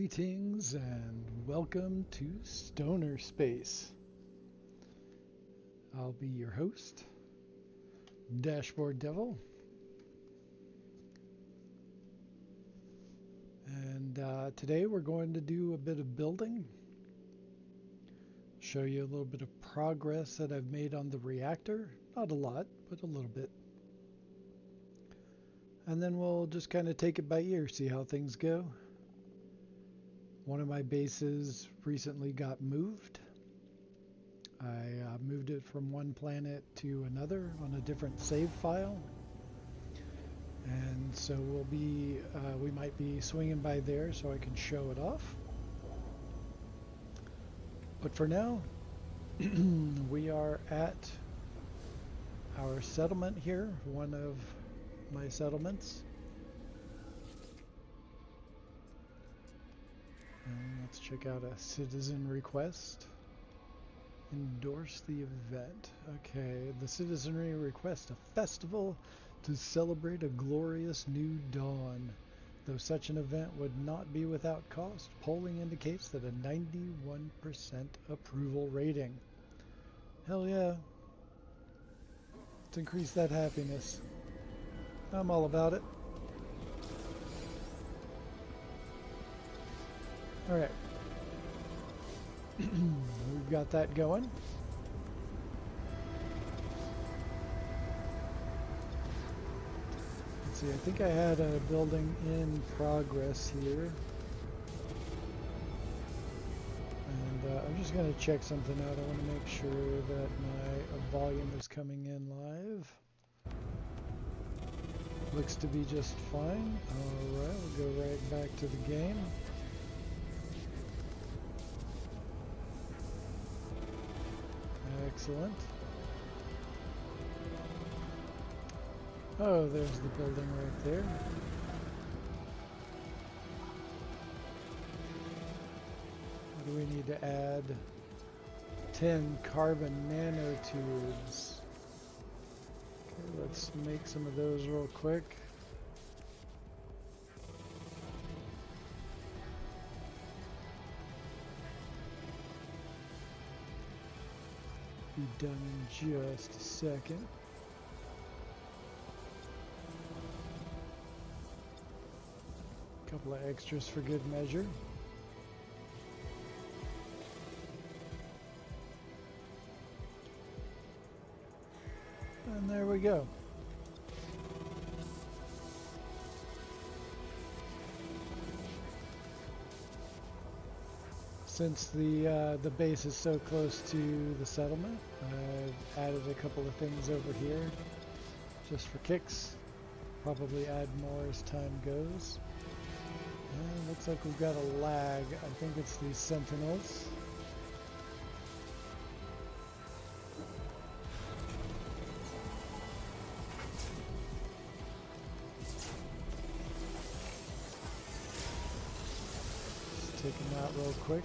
Greetings and welcome to Stoner Space. I'll be your host, Dashboard Devil. And today we're going to do a bit of building. Show you a little bit of progress that I've made on the reactor. Not a lot, but a little bit. And then we'll just kind of take it by ear, see how things go. One of my bases recently got moved. I moved it from one planet to another on a different save file. And so we might be swinging by there so I can show it off. But for now, we are at our settlement here, one of my settlements. And let's check out a citizen request. Endorse the event. Okay, the citizenry request a festival to celebrate a glorious new dawn. Though such an event would not be without cost, polling indicates that a 91% approval rating. Hell yeah. Let's increase that happiness. I'm all about it. Alright. We've got that going. Let's see, I think I had a building in progress here. And I'm just going to check something out. I want to make sure that my volume is coming in live. Looks to be just fine. Alright, we'll go right back to the game. Excellent. Oh, there's the building right there. What do we need to add? 10 carbon nanotubes. Okay, let's make some of those real quick. Be done in just a second. Couple of extras for good measure. And there we go. Since the base is so close to the settlement, I've added a couple of things over here just for kicks. Probably add more as time goes. And looks like we've got a lag. I think it's these sentinels. Just taking that real quick.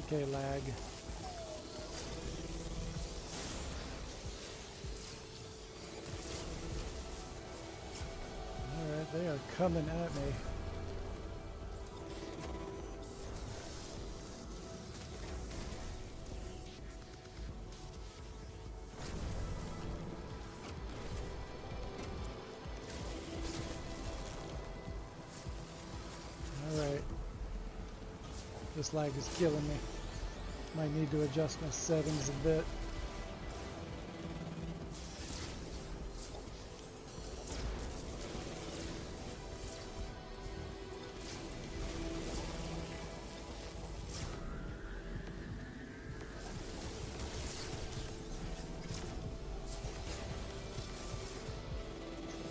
Okay, lag. Alright, they are coming at me. Alright. This lag is killing me. Might need to adjust my settings a bit.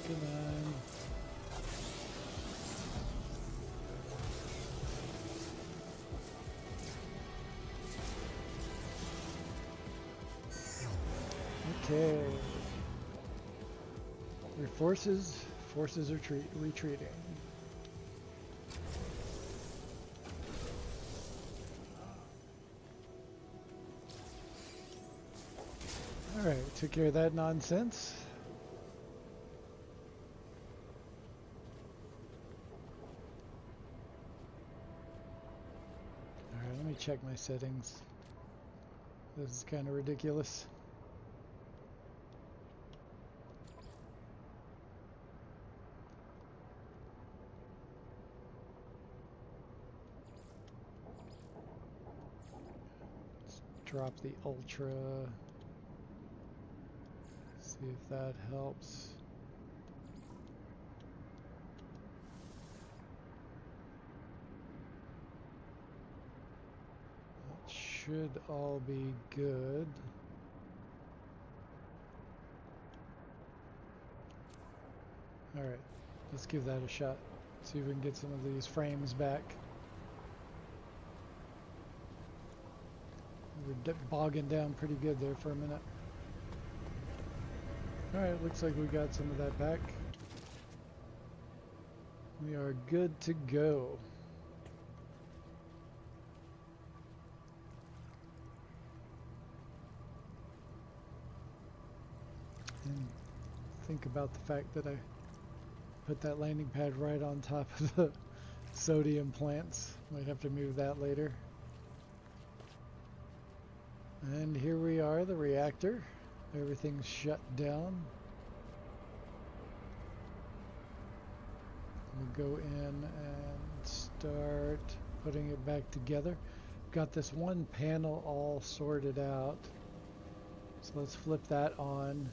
Come on. Okay. Their forces are retreating. took care of that nonsense. Alright, let me check my settings. This is kind of ridiculous. Let's drop the ultra. See if that helps. That should all be good. Alright, let's give that a shot. See if we can get some of these frames back. We were bogging down pretty good there for a minute. Alright, looks like we got some of that back. We are good to go. And think about the fact that I put that landing pad right on top of the sodium plants. Might have to move that later. And here we are, the reactor. Everything's shut down. We'll go in and start putting it back together. Got this one panel all sorted out. So let's flip that on.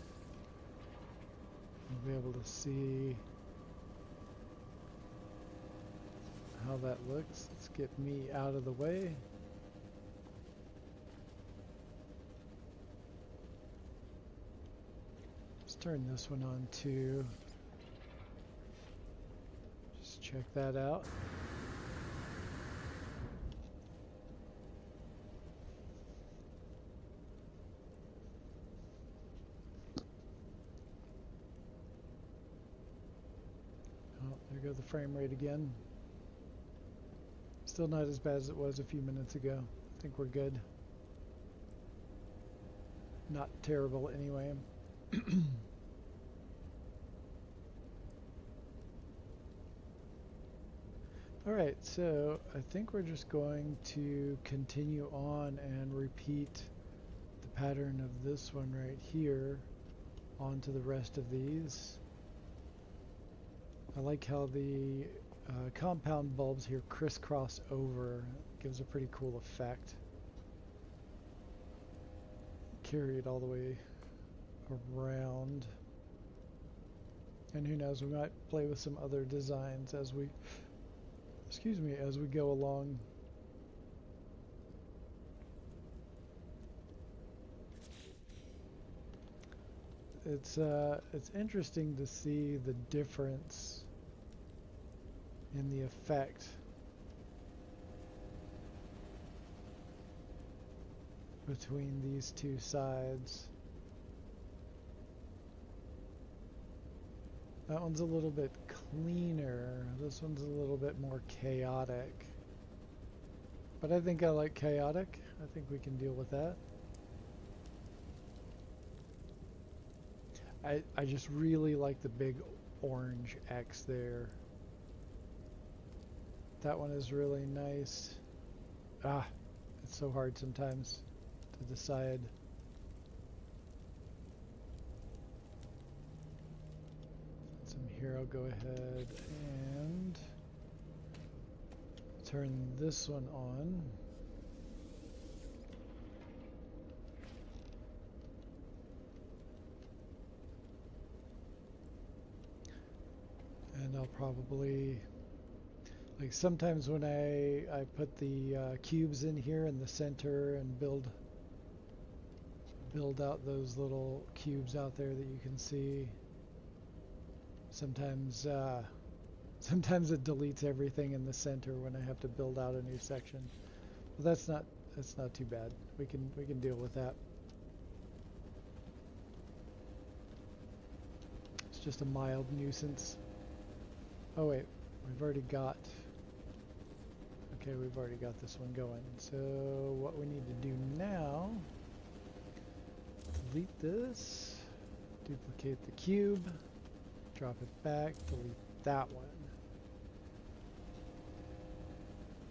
We'll be able to see how that looks. Let's get me out of the way. Let's turn this one on too. Just check that out. Oh, there goes the frame rate again. Still not as bad as it was a few minutes ago. I think we're good. Not terrible anyway. Alright, so I think we're just going to continue on and repeat the pattern of this one right here onto the rest of these. I like how the compound bulbs here crisscross over. It gives a pretty cool effect. Carry it all the way around. And who knows, we might play with some other designs as we as we go along. It's interesting to see the difference in the effect between these two sides. That one's a little bit cleaner. This one's a little bit more chaotic. But I think I like chaotic. I think we can deal with that. I just really like the big orange X there. That one is really nice. Ah, it's so hard sometimes to decide. Here I'll go ahead and turn this one on. And I'll probably, like sometimes when I put the cubes in here in the center and build out those little cubes out there that you can see. Sometimes it deletes everything in the center when I have to build out a new section. But that's not too bad. We can deal with that. It's just a mild nuisance. Oh wait, we've already got this one going. So what we need to do now, delete this, duplicate the cube, drop it back, delete that one.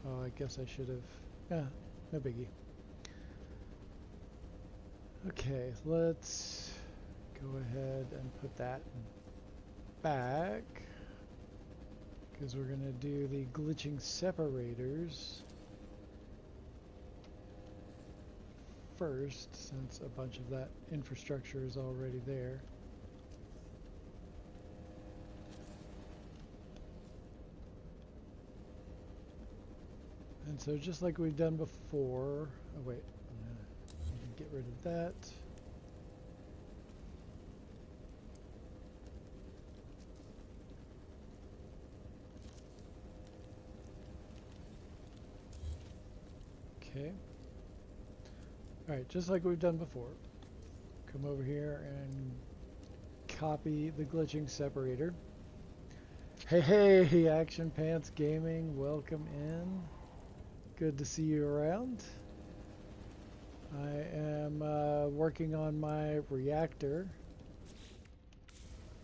Oh, I guess I should have, yeah, no biggie. Okay, let's go ahead and put that back, because we're going to do the glitching separators first, since a bunch of that infrastructure is already there. And so just like we've done before, oh wait, get rid of that. Okay. Alright, just like we've done before. Come over here and copy the glitching separator. Hey, Action Pants Gaming, welcome in. Good to see you around. I am working on my reactor.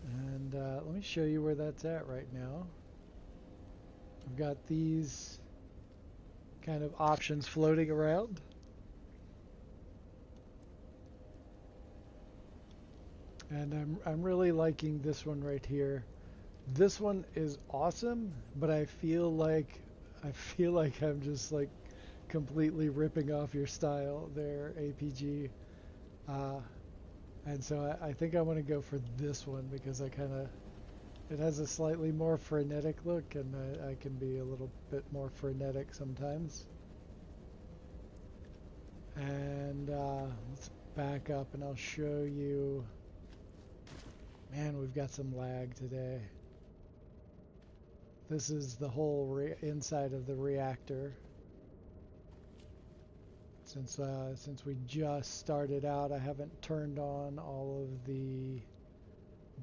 And let me show you where that's at right now. I've got these kind of options floating around. And I'm really liking this one right here. This one is awesome, but I feel like I'm just like completely ripping off your style there, APG. And so I think I want to go for this one because it has a slightly more frenetic look, and I can be a little bit more frenetic sometimes. And let's back up and I'll show you. Man, we've got some lag today. This is the whole inside of the reactor. Since we just started out, I haven't turned on all of the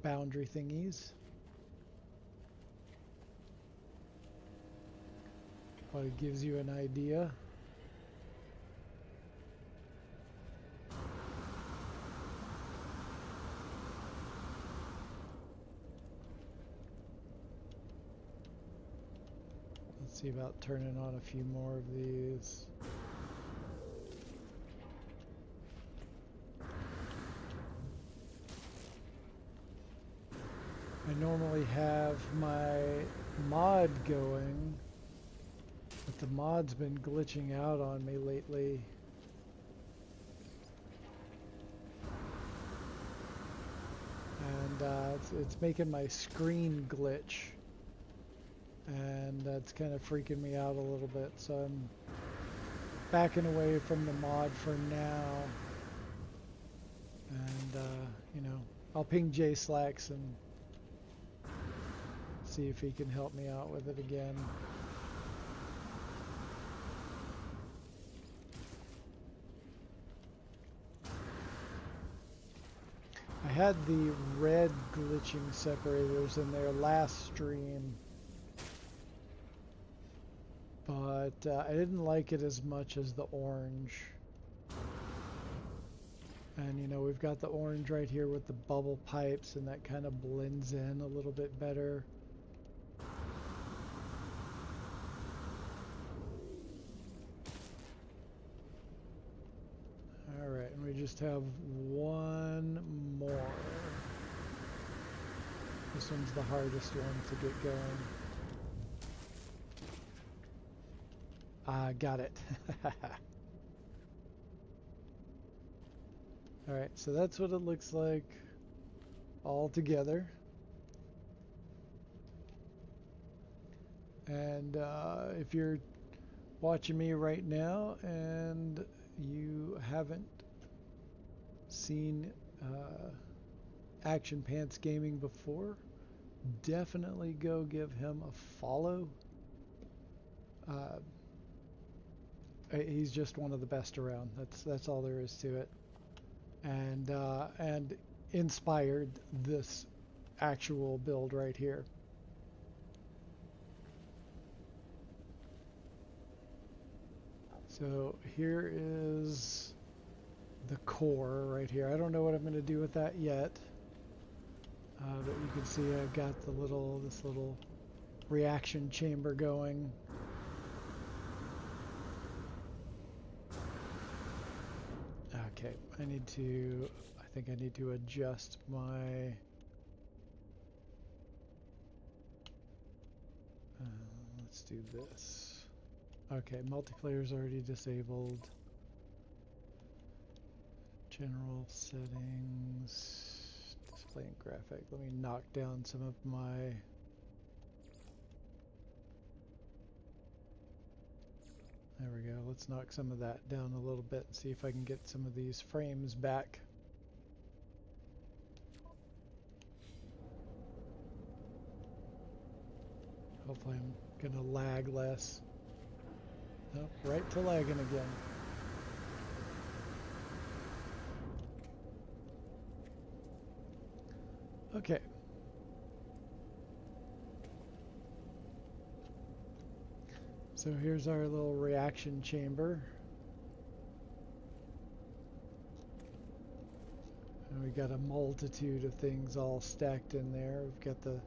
boundary thingies. But it gives you an idea. Let's see about turning on a few more of these. I normally have my mod going, but the mod's been glitching out on me lately. And it's making my screen glitch. And that's kind of freaking me out a little bit, so I'm backing away from the mod for now. And, you know, I'll ping Jay Slacks and see if he can help me out with it again. I had the red glitching separators in there last stream, but I didn't like it as much as the orange. And you know, we've got the orange right here with the bubble pipes, and that kind of blends in a little bit better. Alright, and we just have one more. This one's the hardest one to get going. Got it. Alright, so that's what it looks like all together. And if you're watching me right now and you haven't seen Action Pants Gaming before, definitely go give him a follow. He's just one of the best around. That's all there is to it. And inspired this actual build right here. So here is the core right here. I don't know what I'm going to do with that yet. But you can see I've got this little reaction chamber going. Okay, I think I need to adjust my let's do this. Okay, multiplayer's already disabled. General settings, display and graphic. Let me knock down some of my there we go. Let's knock some of that down a little bit and see if I can get some of these frames back. Hopefully I'm gonna lag less. Nope, right to lagging again. Okay. So here's our little reaction chamber. And we got a multitude of things all stacked in there. We've got the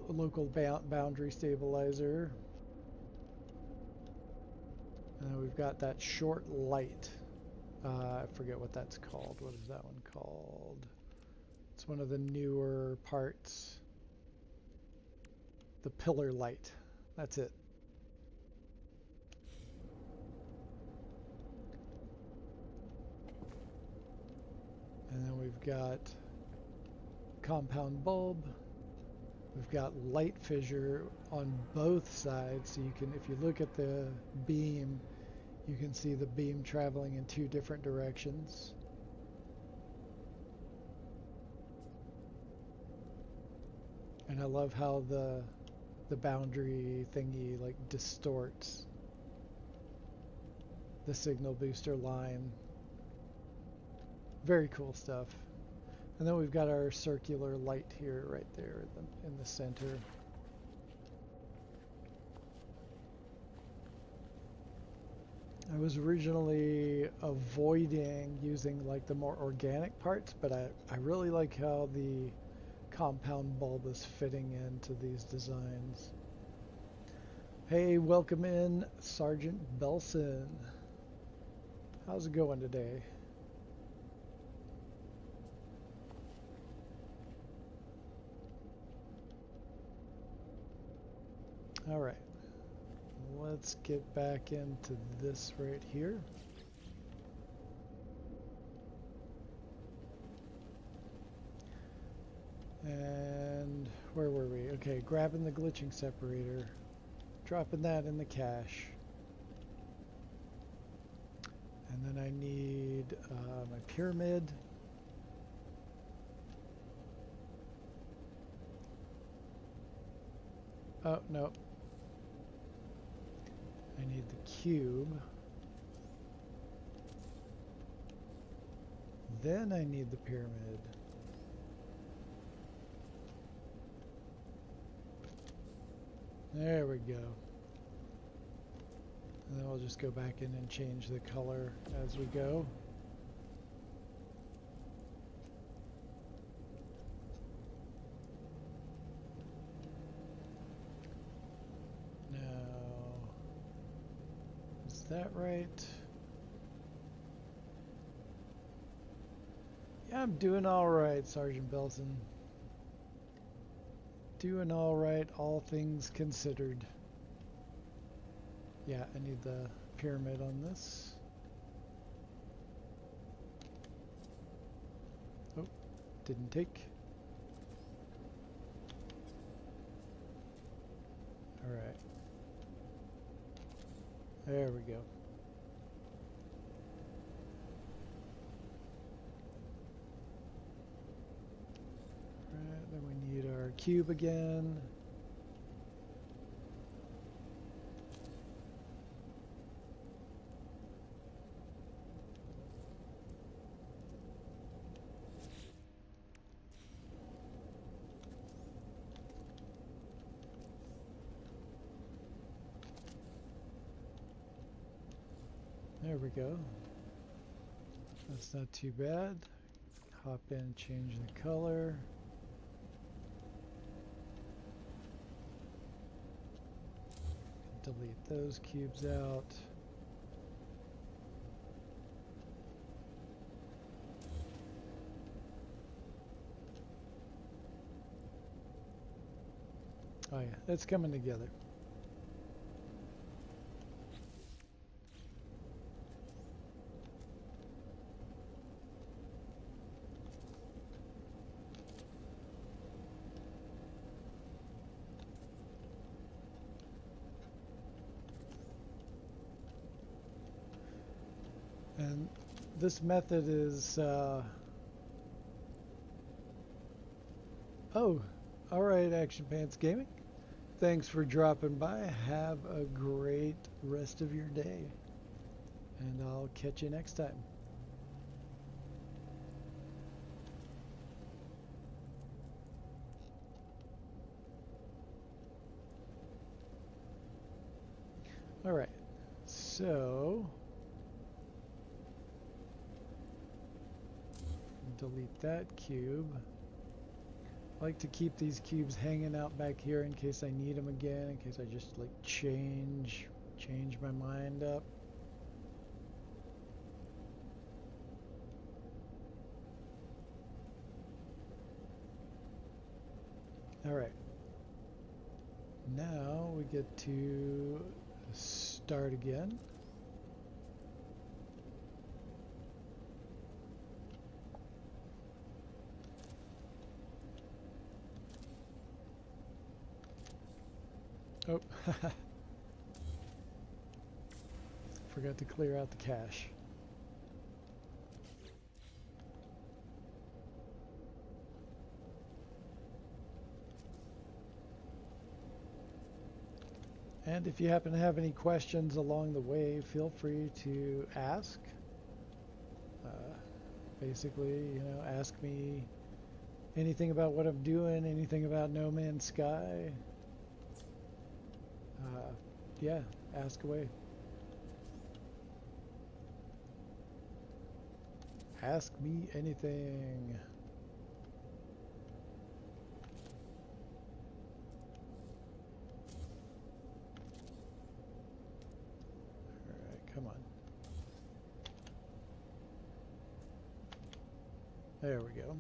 local boundary stabilizer. And then we've got that short light. I forget what that's called. What is that one called? It's one of the newer parts. The pillar light. That's it. And then we've got compound bulb. We've got light fissure on both sides. So you can, if you look at the beam, you can see the beam traveling in two different directions. And I love how the boundary thingy like distorts the signal booster line. Very cool stuff. And then we've got our circular light here, right there in the center. I was originally avoiding using like the more organic parts, but I really like how the compound bulb is fitting into these designs. Hey, welcome in, Sergeant Belson. How's it going today? All right, let's get back into this right here. And where were we? Okay, grabbing the glitching separator, dropping that in the cache. And then I need my pyramid. Oh, no. I need the cube. Then I need the pyramid. There we go. And then we'll just go back in and change the color as we go. Now, is that right? Yeah, I'm doing all right, Sergeant Belson. Doing all right, all things considered. Yeah, I need the pyramid on this. Oh, didn't take. All right. There we go. Alright, then we need our cube again. There we go. That's not too bad. Hop in, change the color. Delete those cubes out. Oh yeah, it's coming together. And this method is, oh, alright, Action Pants Gaming. Thanks for dropping by. Have a great rest of your day. And I'll catch you next time. Alright, so delete that cube. I like to keep these cubes hanging out back here in case I need them again, in case I just like change my mind up. Alright, now we get to start again. Oh, forgot to clear out the cache. And if you happen to have any questions along the way, feel free to ask. Basically, you know, ask me anything about what I'm doing, anything about No Man's Sky. Yeah, ask away. Ask me anything. Alright, come on. There we go.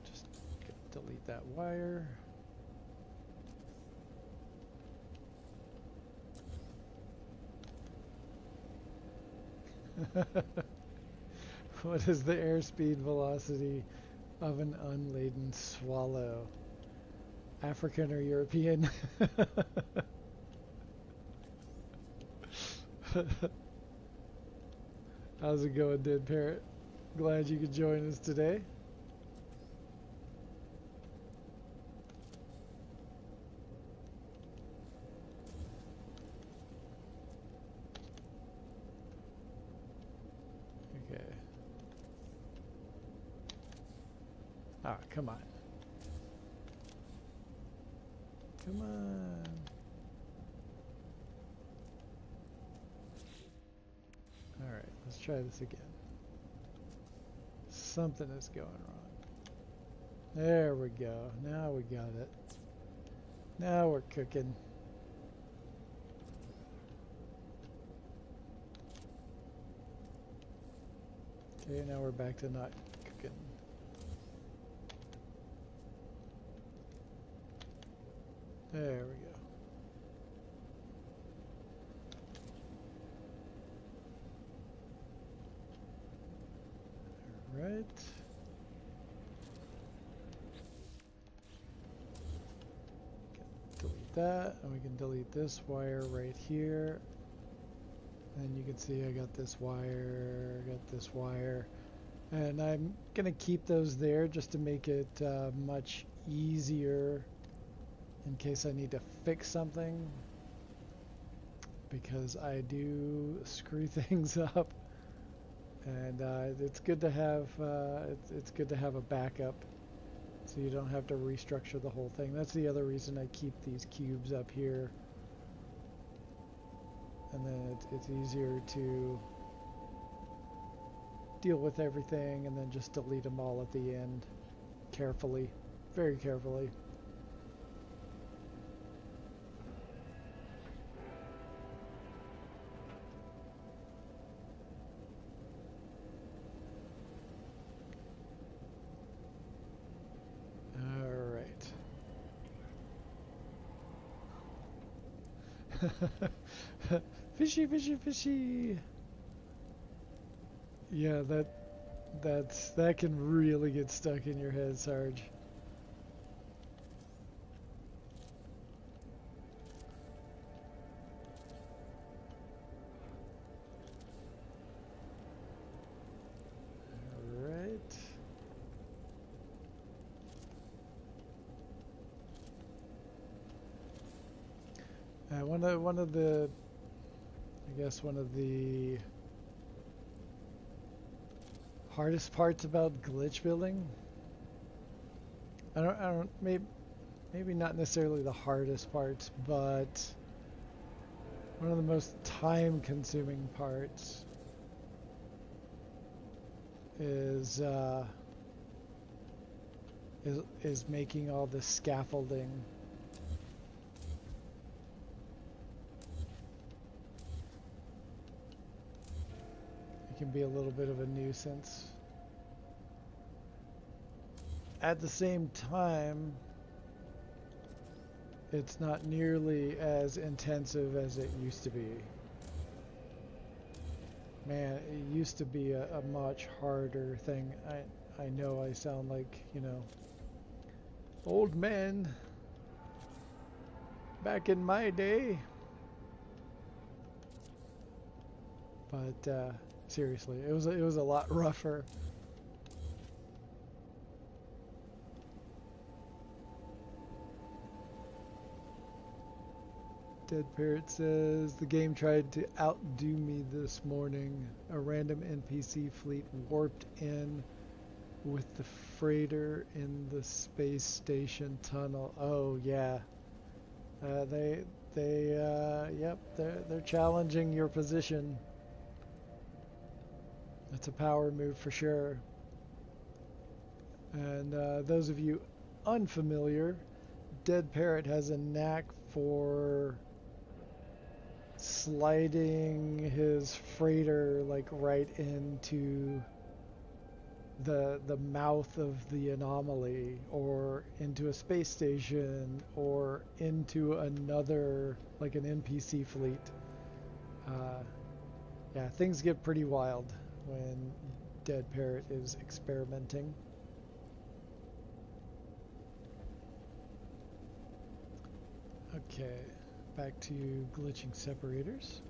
Just delete that wire. What is the airspeed velocity of an unladen swallow? African or European? How's it going, Dead Parrot? Glad you could join us today. Okay. Ah, come on. Come on. Alright, let's try this again. Something is going wrong. There we go. Now we got it. Now we're cooking. Okay, now we're back to not cooking. There we go. Right. Delete that, and we can delete this wire right here. And you can see I got this wire, and I'm gonna keep those there just to make it much easier in case I need to fix something, because I do screw things up. And it's good to have it's good to have a backup, so you don't have to restructure the whole thing. That's the other reason I keep these cubes up here, and then it's easier to deal with everything and then just delete them all at the end carefully, very carefully. Fishy, fishy, fishy. Yeah, that can really get stuck in your head, Sarge. All right. One of the, I guess one of the hardest parts about glitch building. I don't maybe not necessarily the hardest parts, but one of the most time-consuming parts is making all the scaffolding. Can be a little bit of a nuisance. At the same time, it's not nearly as intensive as it used to be. Man, it used to be a much harder thing. I know I sound like, you know, old man back in my day. But seriously, it was a lot rougher. Dead Parrot says the game tried to outdo me this morning. A random NPC fleet warped in with the freighter in the space station tunnel. Oh yeah, yep, they're challenging your position. It's a power move for sure. And those of you unfamiliar, Dead Parrot has a knack for sliding his freighter like right into the mouth of the anomaly, or into a space station, or into another, like an NPC fleet. Yeah, things get pretty wild when Dead Parrot is experimenting. Okay, back to glitching separators.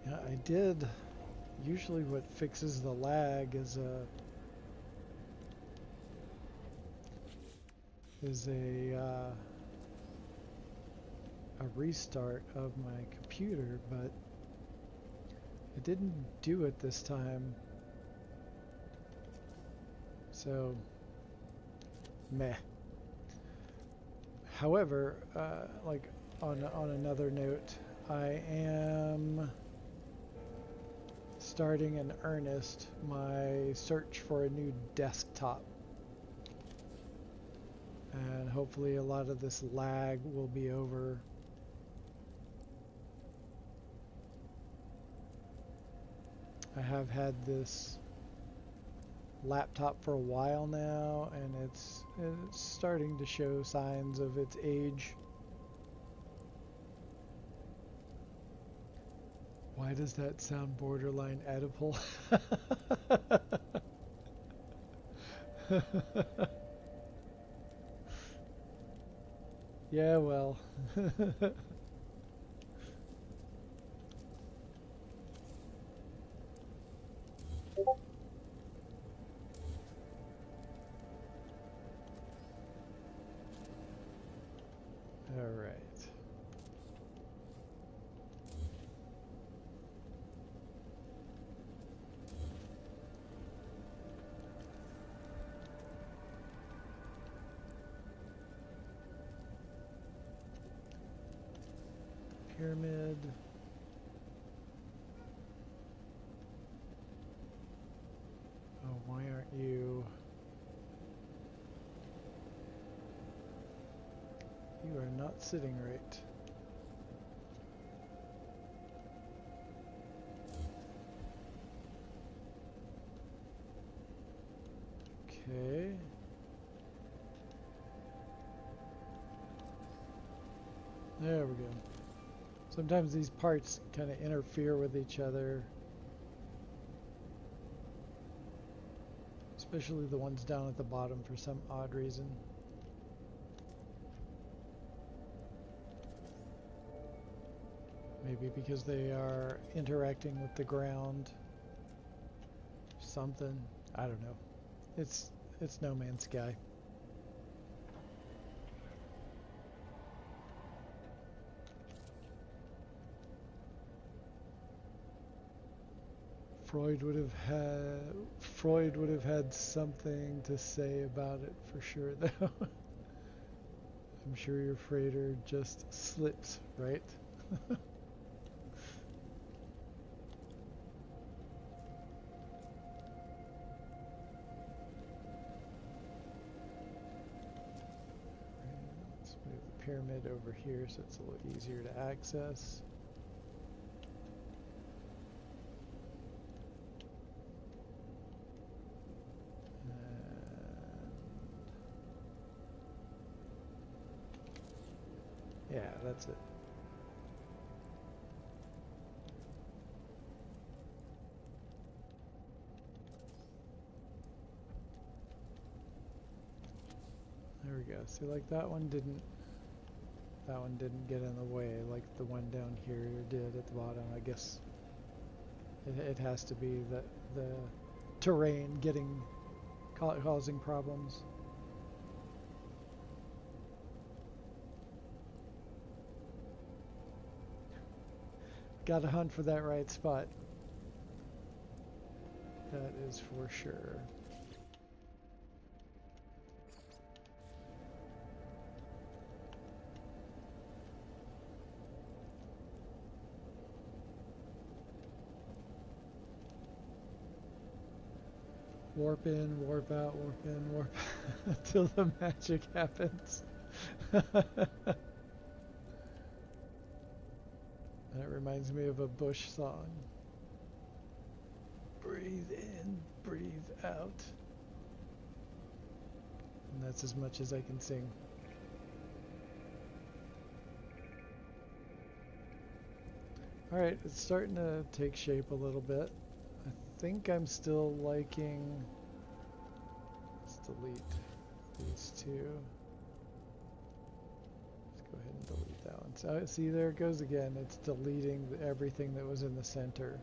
Yeah, I did. Usually what fixes the lag is a restart of my computer, but it didn't do it this time. So, meh. However, like on another note, I am starting in earnest my search for a new desktop. And hopefully a lot of this lag will be over. I have had this laptop for a while now, and it's starting to show signs of its age. Why does that sound borderline Oedipal? Yeah, well. All right. pyramid. Oh, why aren't you? You are not sitting right. Okay. There we go. Sometimes these parts kind of interfere with each other. Especially the ones down at the bottom for some odd reason. Maybe because they are interacting with the ground. Something. I don't know. It's No Man's Sky. Freud would have had something to say about it for sure, though. I'm sure your freighter just slips, right? Let's move the pyramid over here so it's a little easier to access. Yeah, that's it. There we go. See, like that one didn't get in the way like the one down here did at the bottom. I guess it has to be the terrain causing problems. Gotta hunt for that right spot. That is for sure. Warp in, warp out, warp in, warp out until the magic happens. That reminds me of a Bush song. Breathe in, breathe out. And that's as much as I can sing. Alright, it's starting to take shape a little bit. I think I'm still liking... Let's delete these two. Go ahead and delete that one. So see, there it goes again. It's deleting everything that was in the center,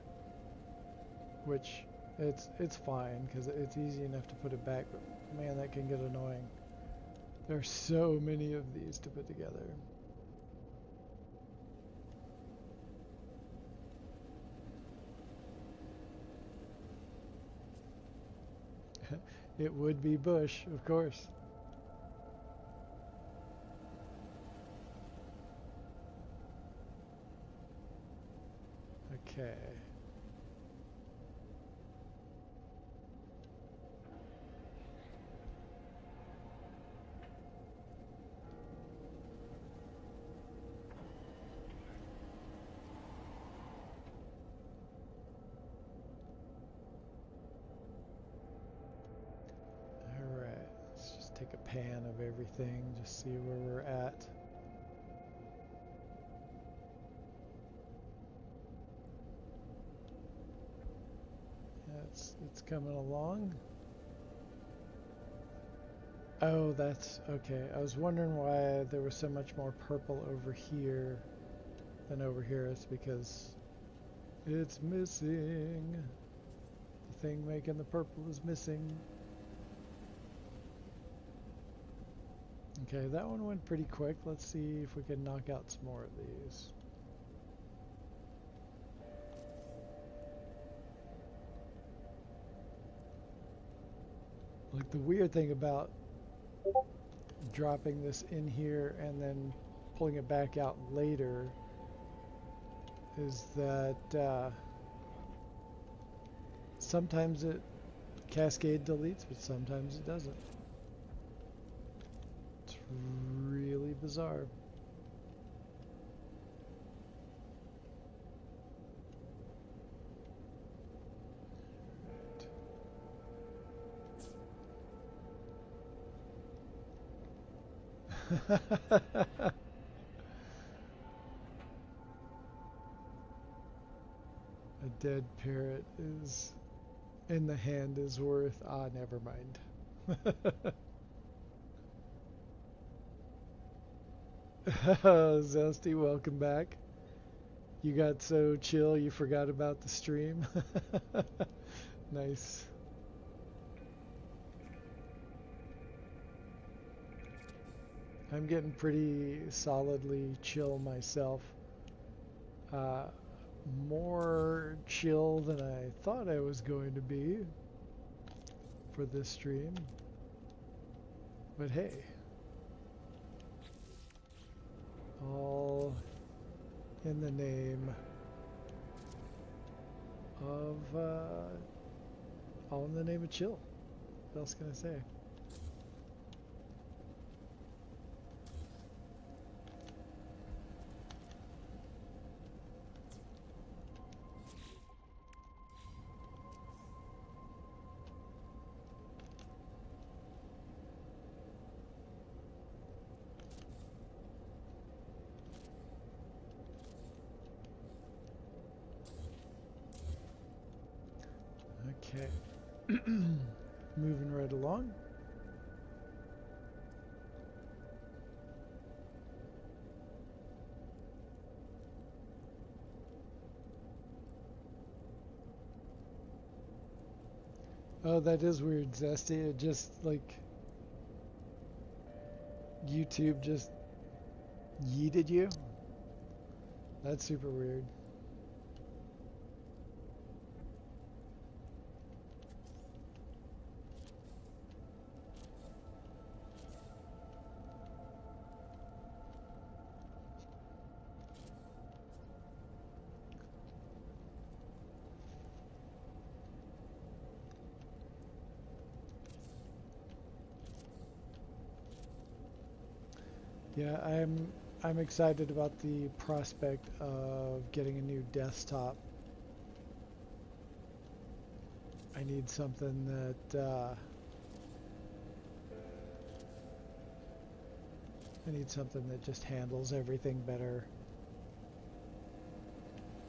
which it's fine because it's easy enough to put it back. But man, that can get annoying. There are so many of these to put together. It would be Bush, of course. Okay. Alright, let's just take a pan of everything, just see where we're at. It's coming along. Oh, that's okay. I was wondering why there was so much more purple over here than over here. It's because it's missing. The thing making the purple is missing. Okay, that one went pretty quick. Let's see if we can knock out some more of these. Like the weird thing about dropping this in here and then pulling it back out later is that sometimes it cascade deletes, but sometimes it doesn't. It's really bizarre. A dead parrot is in the hand is worth... Ah, never mind. Zesty, welcome back. You got so chill you forgot about the stream. Nice. I'm getting pretty solidly chill myself. More chill than I thought I was going to be for this stream. But hey, all in the name of chill. What else can I say? Okay. Moving right along. Oh, that is weird, Zesty. It just, like, YouTube just yeeted you? That's super weird. Yeah, I'm excited about the prospect of getting a new desktop. I need something that just handles everything better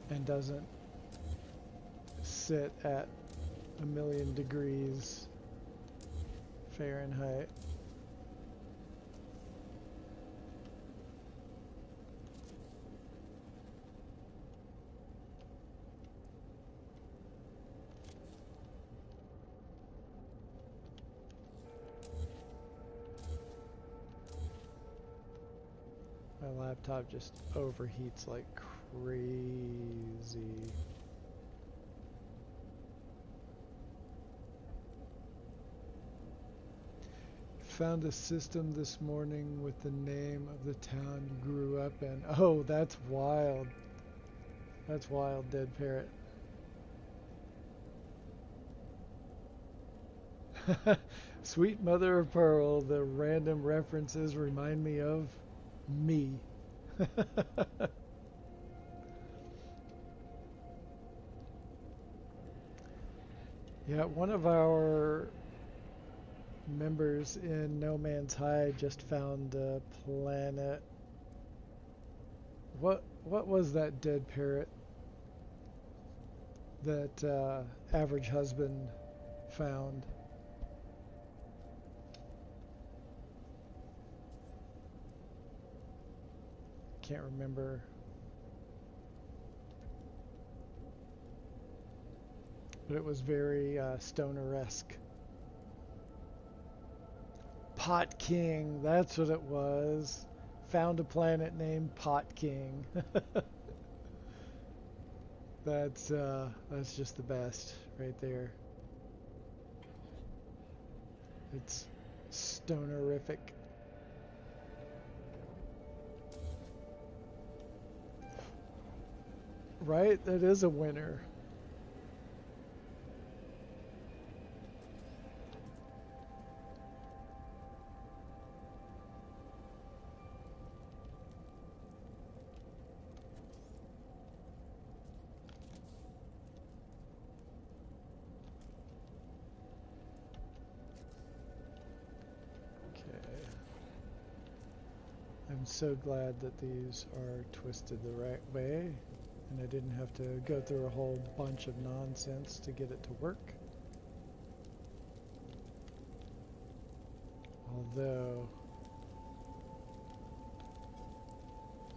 and doesn't sit at 1,000,000 degrees Fahrenheit. My laptop just overheats like crazy. Found a system this morning with the name of the town you grew up in. Oh, that's wild. That's wild, Dead Parrot. Sweet mother of pearl, the random references remind me of me. Yeah, one of our members in No Man's High just found a planet. What was that, Dead Parrot, that Average Husband found? Can't remember. But it was very stoner-esque. Pot King, that's what it was. Found a planet named Pot King. That's just the best right there. It's stonerific. Right? That is a winner. I'm so glad that these are twisted the right way and I didn't have to go through a whole bunch of nonsense to get it to work. Although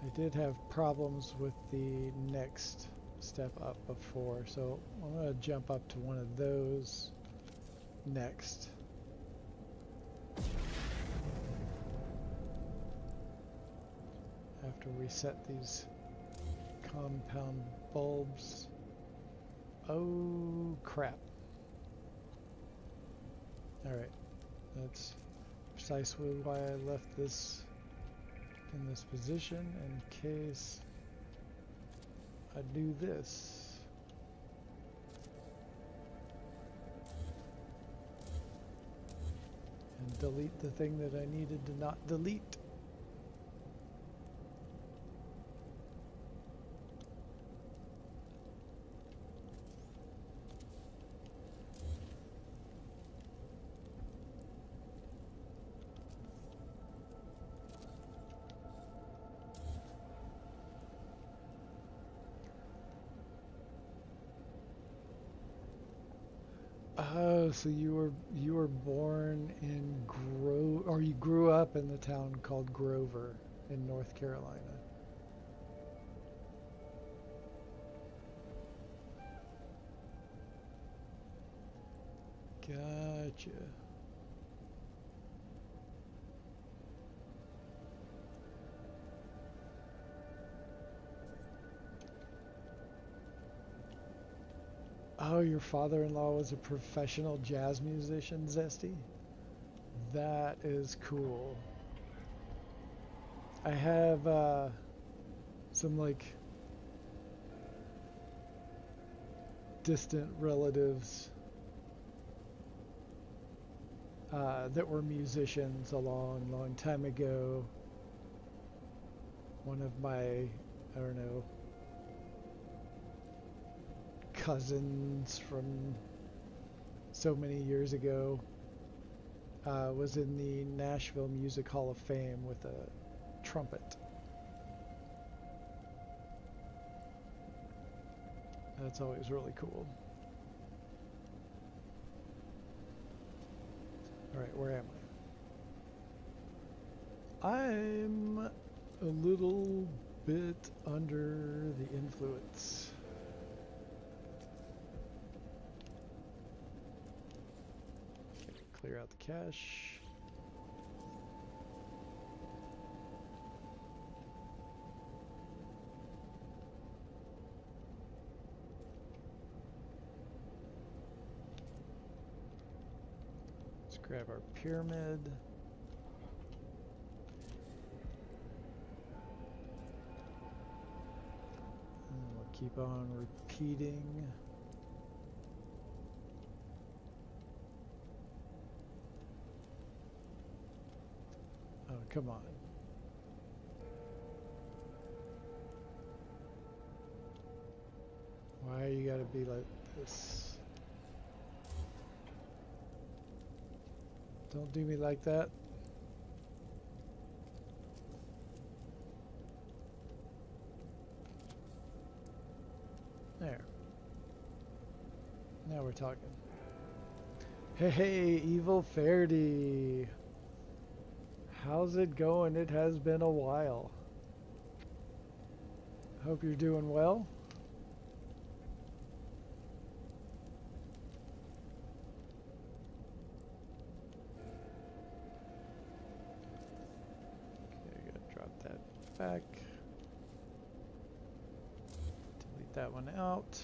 I did have problems with the next step up before, so I'm going to jump up to one of those next. After we set these compound bulbs. Oh crap. Alright, that's precisely why I left this in this position, in case I do this. And delete the thing that I needed to not delete. Oh, so you were born in or you grew up in the town called Grover in North Carolina. Gotcha. Oh, your father-in-law was a professional jazz musician, Zesty? That is cool. I have some like distant relatives that were musicians a long time ago. One of my, I don't know, cousins from so many years ago was in the Nashville Music Hall of Fame with a trumpet. That's always really cool. Alright, where am I? I'm a little bit under the influence. Clear out the cache. Let's grab our pyramid. And we'll keep on repeating. Oh, come on. Why you gotta be like this? Don't do me like that. There. Now we're talking. Hey, Evil Fairdy. How's it going? It has been a while. Hope you're doing well. Okay, gotta drop that back. Delete that one out.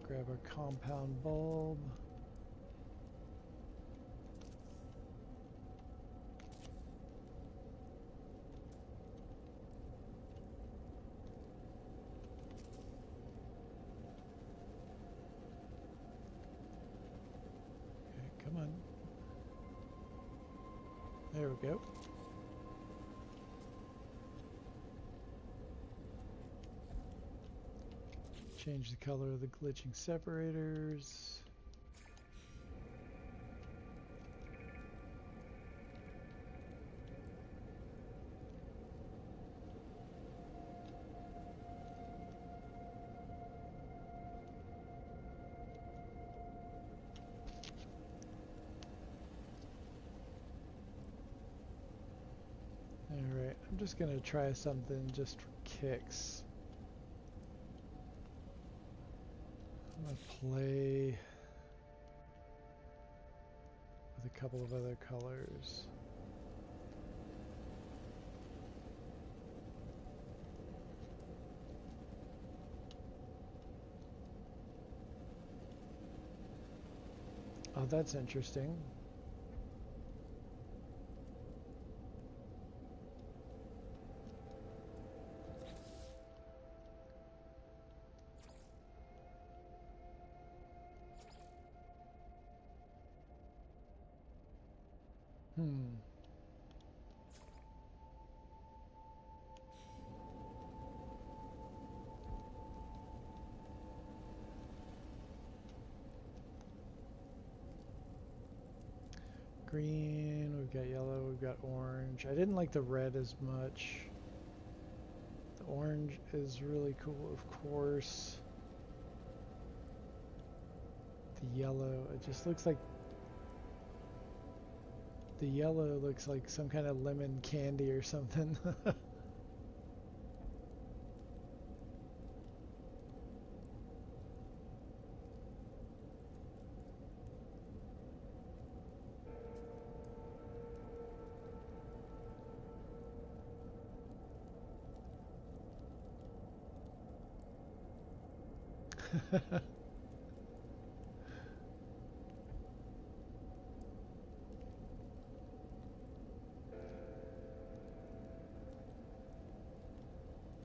Grab our compound bulb. we go. Change the color of the glitching separators. Alright, I'm just gonna try something just for kicks. I'm gonna play with a couple of other colors. Oh, that's interesting. Green, we've got yellow, we've got orange. I didn't like the red as much. The orange is really cool, of course. The yellow, it just looks like... The yellow looks like some kind of lemon candy or something.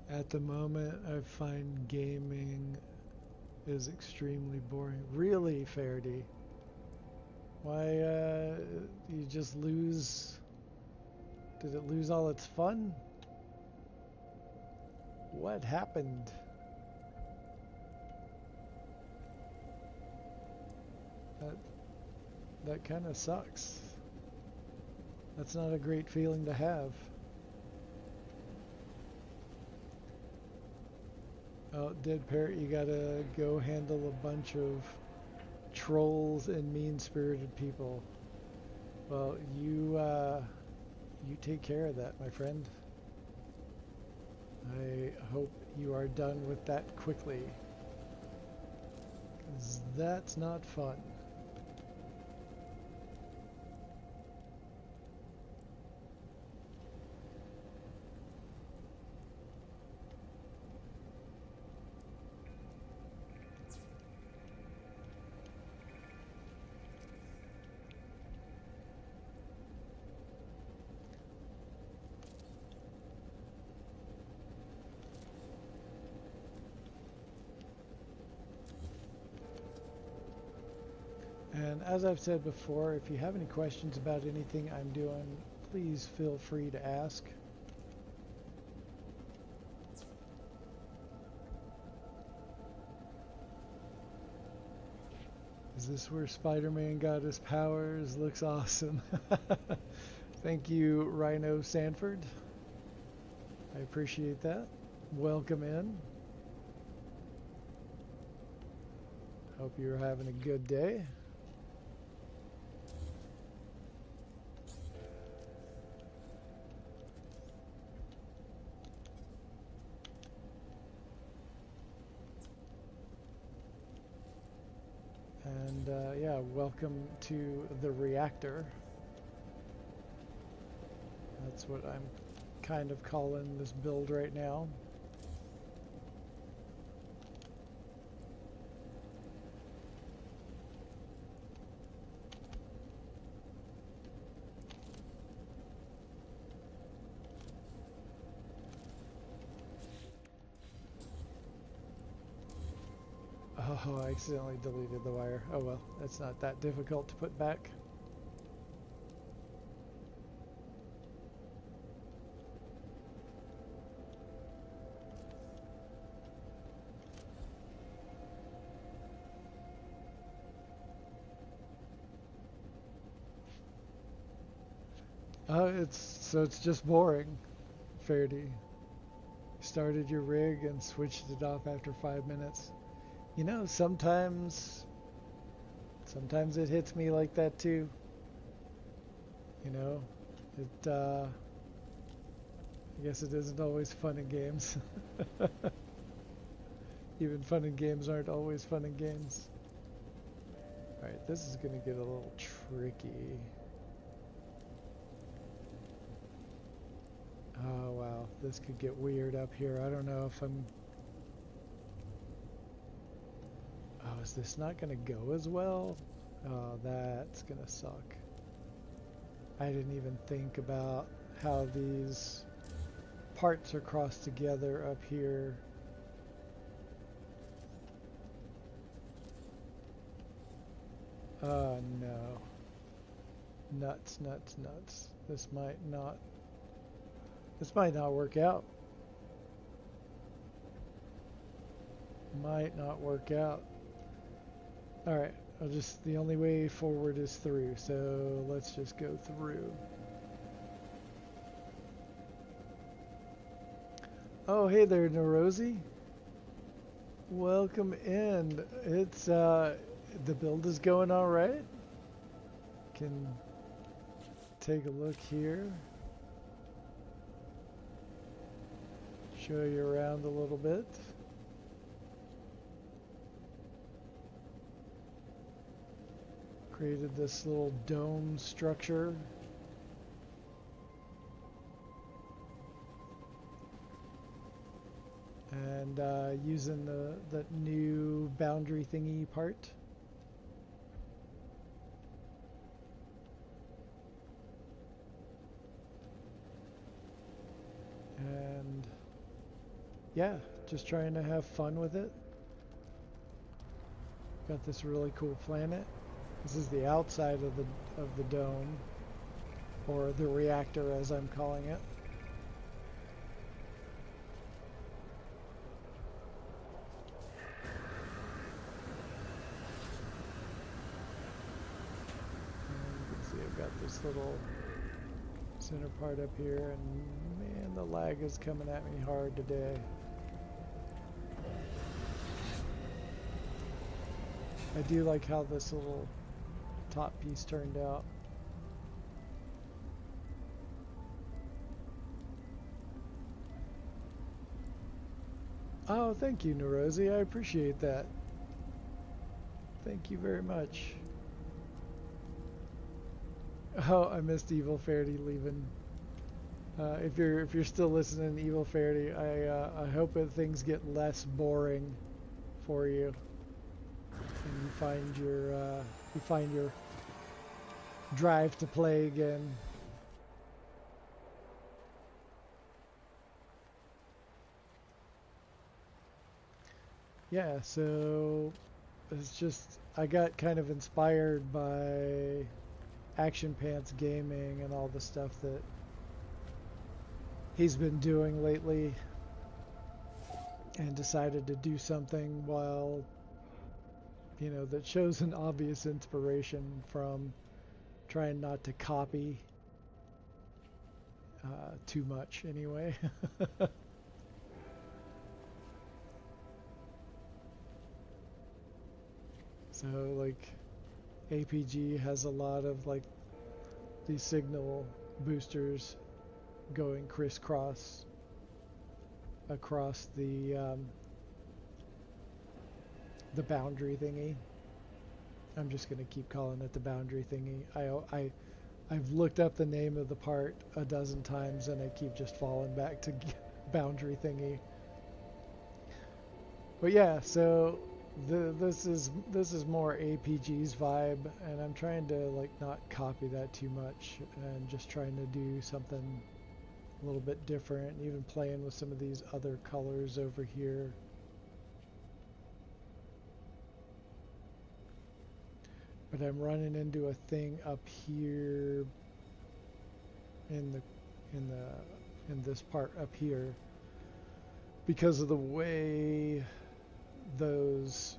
At the moment, I find gaming is extremely boring. Really, Faraday? Why, you just lose... Did it lose all its fun? What happened? That kind of sucks. That's not a great feeling to have. Oh, Dead Parrot, you gotta go handle a bunch of trolls and mean-spirited people. Well, you take care of that, my friend. I hope you are done with that quickly. 'Cause that's not fun. And as I've said before, if you have any questions about anything I'm doing, please feel free to ask. Is this where Spider-Man got his powers? Looks awesome. Thank you, Rhino Sanford. I appreciate that. Welcome in. Hope you're having a good day. And yeah, welcome to the Reactor. That's what I'm kind of calling this build right now. Oh, I accidentally deleted the wire. Oh well, that's not that difficult to put back. It's just boring, Faraday. Started your rig and switched it off after 5 minutes. You know, sometimes it hits me like that too. You know, I guess it isn't always fun in games. Even fun in games aren't always fun in games. Alright, this is gonna get a little tricky. Oh wow, this could get weird up here. I don't know if I'm... Oh, is this not gonna go as well? Oh, that's gonna suck. I didn't even think about how these parts are crossed together up here. Oh no. Nuts, nuts, nuts. This might not work out. Might not work out. Alright, the only way forward is through, so let's just go through. Oh, hey there, Neurosi. Welcome in. It's, the build is going alright. Can take a look here. Show you around a little bit. Created this little dome structure. And using the new boundary thingy part. And yeah, just trying to have fun with it. Got this really cool planet. This is the outside of the dome, or the reactor as I'm calling it. And you can see I've got this little center part up here, and man, the lag is coming at me hard today. I do like how this little top piece turned out. Oh, thank you, Neurosi. I appreciate that. Thank you very much. Oh, I missed Evil Faraday leaving. If you're still listening, Evil Faraday, I hope that things get less boring for you, and you find your drive to play again. Yeah, so it's just I got kind of inspired by Action Pants Gaming and all the stuff that he's been doing lately, and decided to do something while, you know, that shows an obvious inspiration from trying not to copy too much anyway. So like APG has a lot of like these signal boosters going crisscross across the boundary thingy. I'm just gonna keep calling it the boundary thingy. I've looked up the name of the part a dozen times and I keep just falling back to boundary thingy. But yeah, so this is more APG's vibe, and I'm trying to like not copy that too much, and just trying to do something a little bit different, even playing with some of these other colors over here. But I'm running into a thing up here in this part up here because of the way those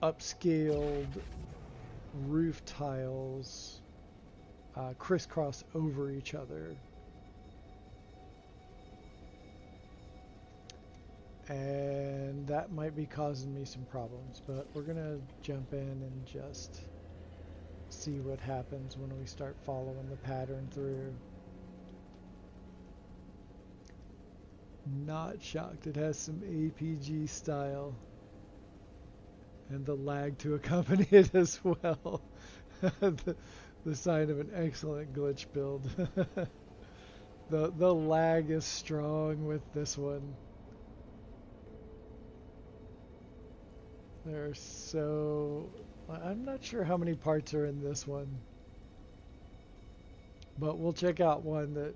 upscaled roof tiles crisscross over each other. And that might be causing me some problems, but we're gonna jump in and just see what happens when we start following the pattern through. Not shocked it has some APG style and the lag to accompany it as well. the sign of an excellent glitch build. The lag is strong with this one. There's so... I'm not sure how many parts are in this one. But we'll check out one that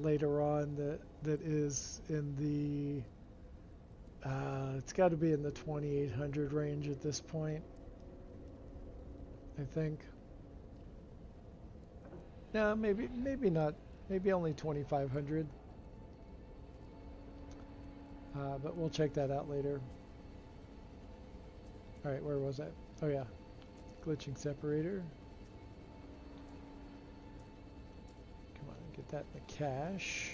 later on that is in the... it's got to be in the 2800 range at this point, I think. No, maybe not. Maybe only 2500. But we'll check that out later. Alright, where was I? Oh yeah, glitching separator. Come on, get that in the cache.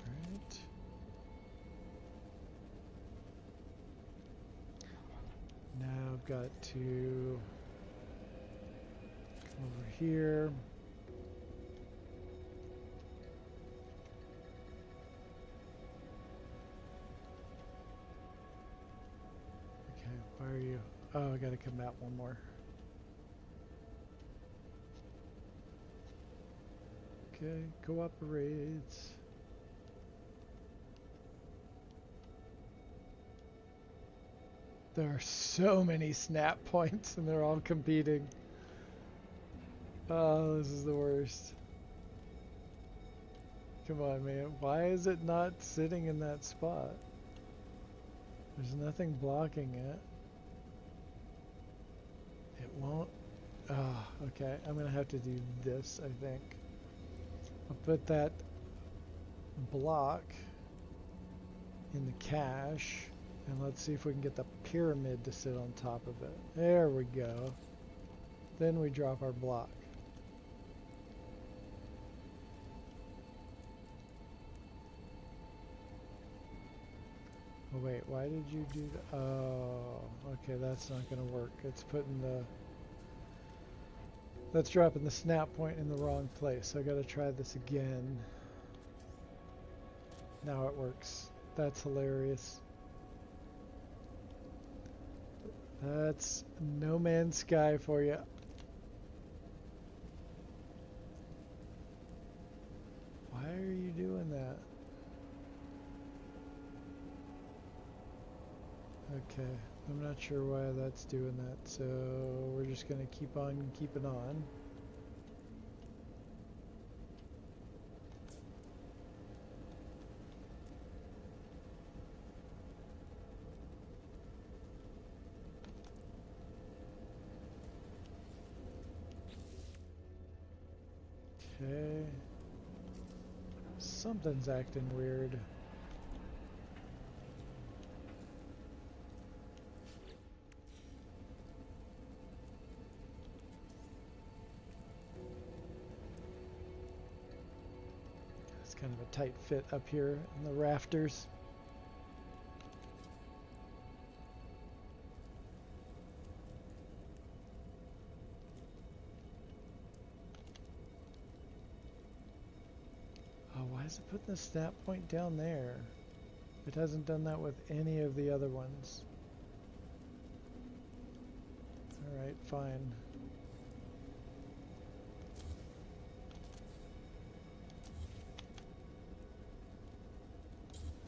Alright. Now I've got to come over here. Where are you? Oh, I gotta come out one more. Okay, cooperates. There are so many snap points and they're all competing. Oh, this is the worst. Come on, man. Why is it not sitting in that spot? There's nothing blocking it. It won't. Oh, okay. I'm going to have to do this, I think. I'll put that block in the cache. And let's see if we can get the pyramid to sit on top of it. There we go. Then we drop our block. Oh wait, why did you do that? Oh, okay, that's not going to work. It's putting the... That's dropping the snap point in the wrong place. So I got to try this again. Now it works. That's hilarious. That's No Man's Sky for you. Why are you doing that? Okay, I'm not sure why that's doing that, so we're just going to keep on keeping on. Okay. Something's acting weird. It's kind of a tight fit up here in the rafters. Why is it putting the snap point down there? It hasn't done that with any of the other ones. Alright, fine.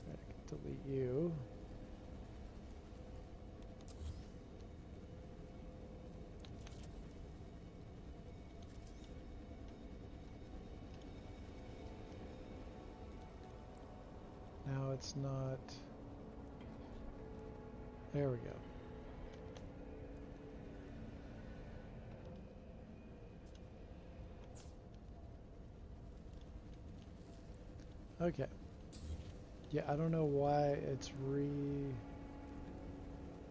I can delete you. Now it's not... There we go. Okay. Yeah, I don't know why it's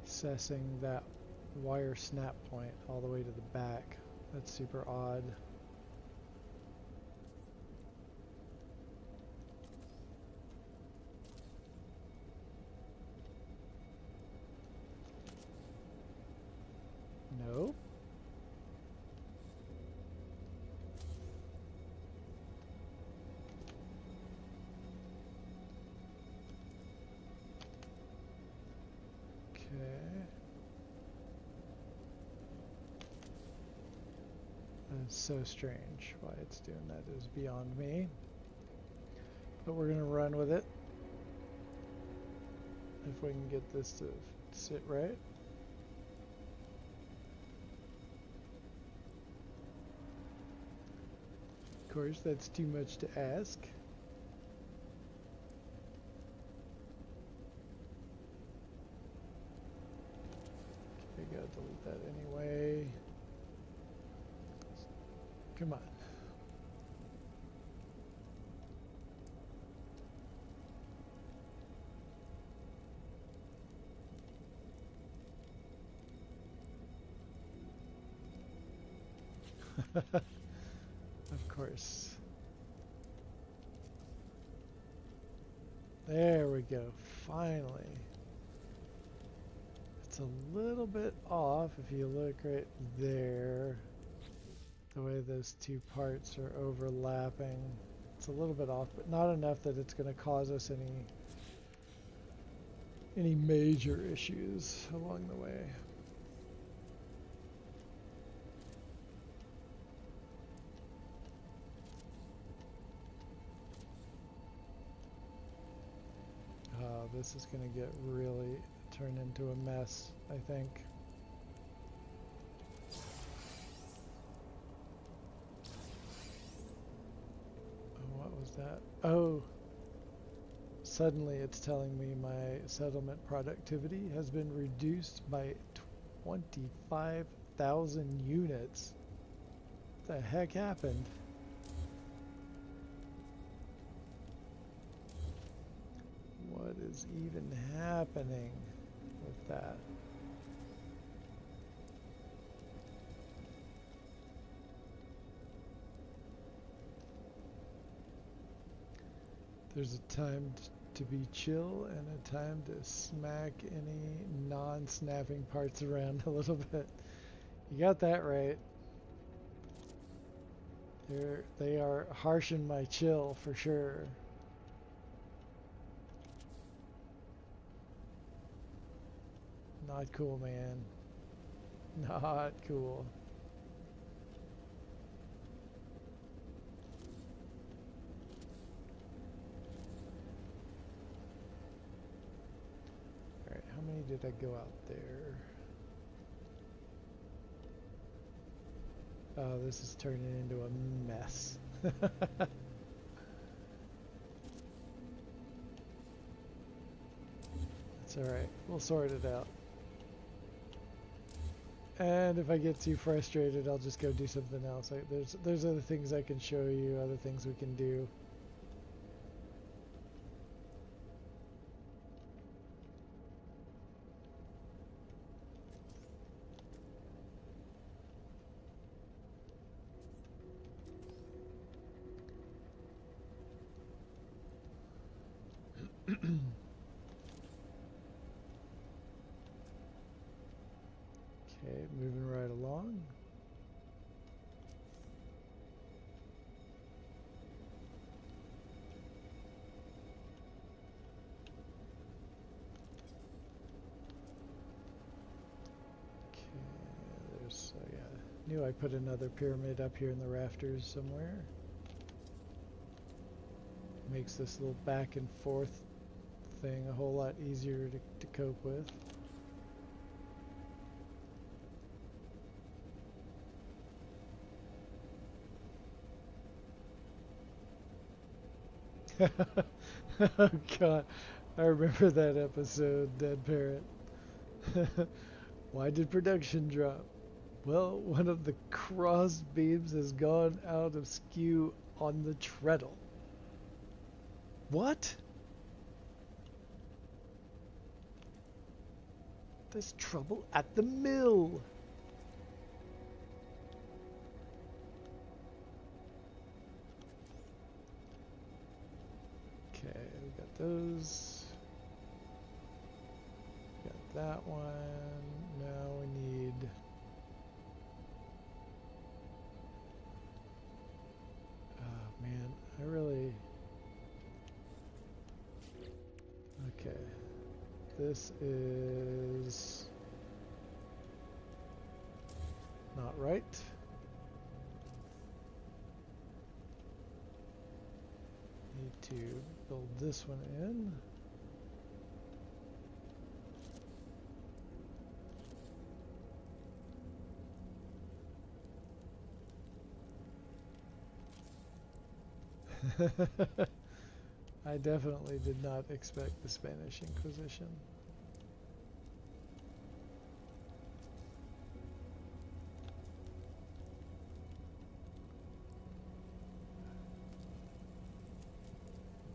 recessing that wire snap point all the way to the back. That's super odd. Nope. Okay. That's so strange. Why it's doing that is beyond me. But we're gonna run with it. If we can get this to sit right. Of course, that's too much to ask. Okay, gotta delete that anyway. Come on. Of course. There we go. Finally. It's a little bit off if you look right there. The way those two parts are overlapping. It's a little bit off, but not enough that it's going to cause us any major issues along the way. This is going to get really turned into a mess, I think. Oh, what was that? Oh, suddenly it's telling me my settlement productivity has been reduced by 25,000 units. What the heck happened? What is even happening with that? There's a time to be chill and a time to smack any non-snapping parts around a little bit. You got that right. They are harshing my chill for sure. Not cool, man. Not cool. Alright, how many did I go out there? Oh, this is turning into a mess. It's alright. We'll sort it out. And if I get too frustrated, I'll just go do something else. There's other things I can show you, other things we can do. Okay, moving right along. Okay, there's, yeah, knew I put another pyramid up here in the rafters somewhere. Makes this little back and forth thing a whole lot easier to cope with. Oh god, I remember that episode, Dead Parent. Why did production drop? Well, one of the cross beams has gone out of skew on the treadle. What? There's trouble at the mill. Okay, we got those. Got that one. Now we need... Oh man, I really... Okay. This is not right. Need to build this one in. I definitely did not expect the Spanish Inquisition.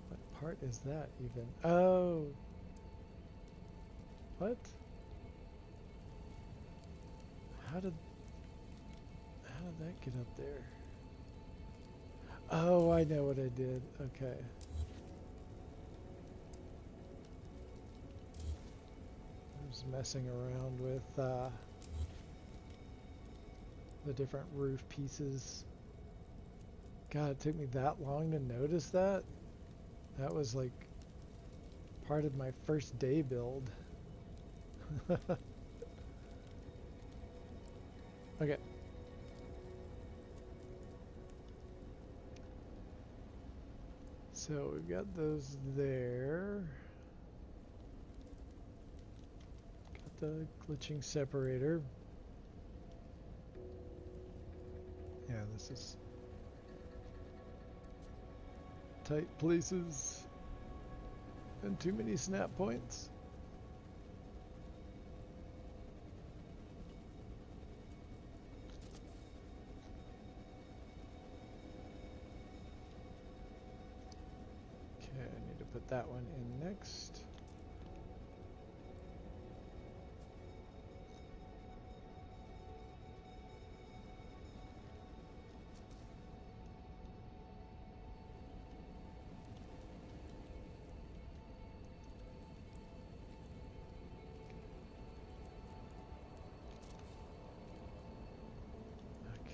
What part is that even? Oh! What? How did that get up there? Oh, I know what I did. Okay. I was messing around with the different roof pieces. God, it took me that long to notice that. That was like part of my first day build. Okay. So we've got those there. Got the glitching separator. Yeah, this is tight places and too many snap points. Okay, I need to put that one in next.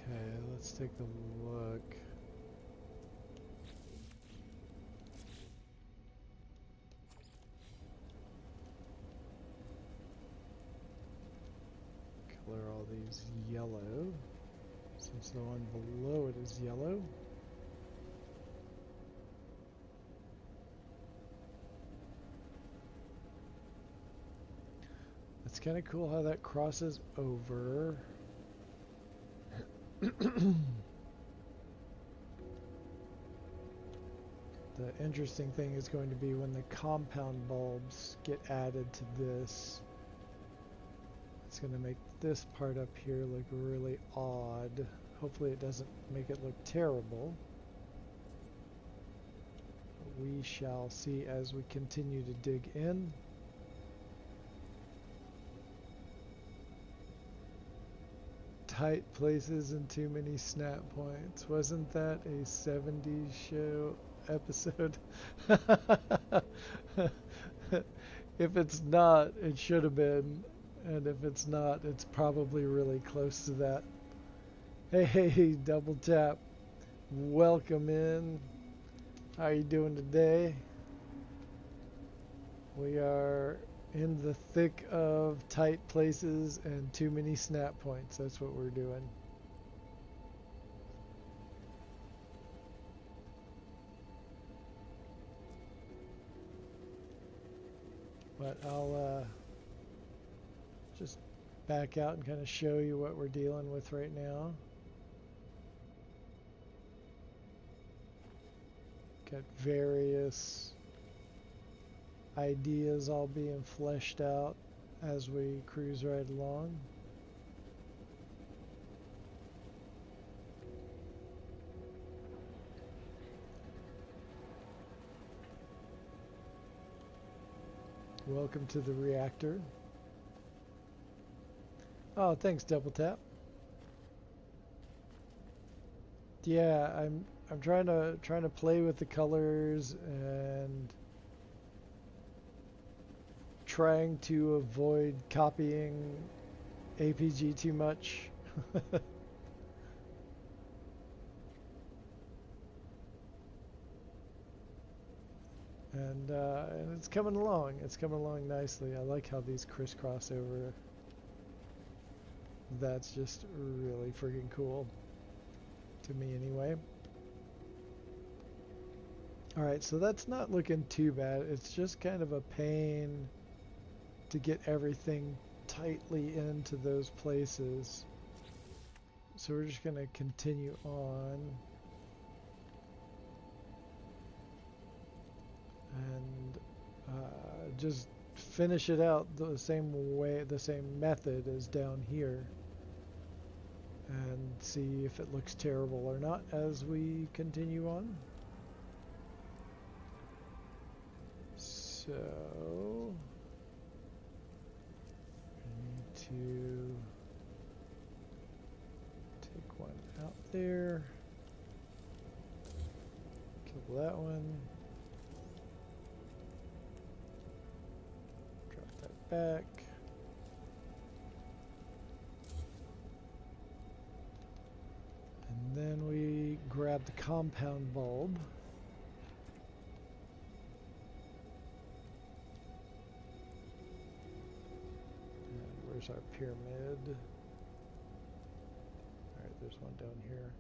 Okay, let's take a look. Color all these yellow, since the one below it is yellow. It's kind of cool how that crosses over. The interesting thing is going to be when the compound bulbs get added to this. It's going to make this part up here look really odd. Hopefully it doesn't make it look terrible. We shall see as we continue to dig in. Tight places and too many snap points. Wasn't that a 70s show episode? If it's not, it should have been. And if it's not, it's probably really close to that. Hey, Double Tap. Welcome in. How are you doing today? We are in the thick of tight places and too many snap points. That's what we're doing. But I'll just back out and kind of show you what we're dealing with right now. Got various ideas all being fleshed out as we cruise right along. Welcome to the reactor. Oh, thanks, Double Tap. Yeah, I'm trying to play with the colors and trying to avoid copying APG too much. And it's coming along. It's coming along nicely. I like how these crisscross over. That's just really freaking cool. To me anyway. Alright, so that's not looking too bad. It's just kind of a pain to get everything tightly into those places. So we're just going to continue on. And just finish it out the same way, the same method as down here. And see if it looks terrible or not as we continue on. So we need to take one out there, kill that one, drop that back. And then we grab the compound bulb. And where's our pyramid? Alright, there's one down here.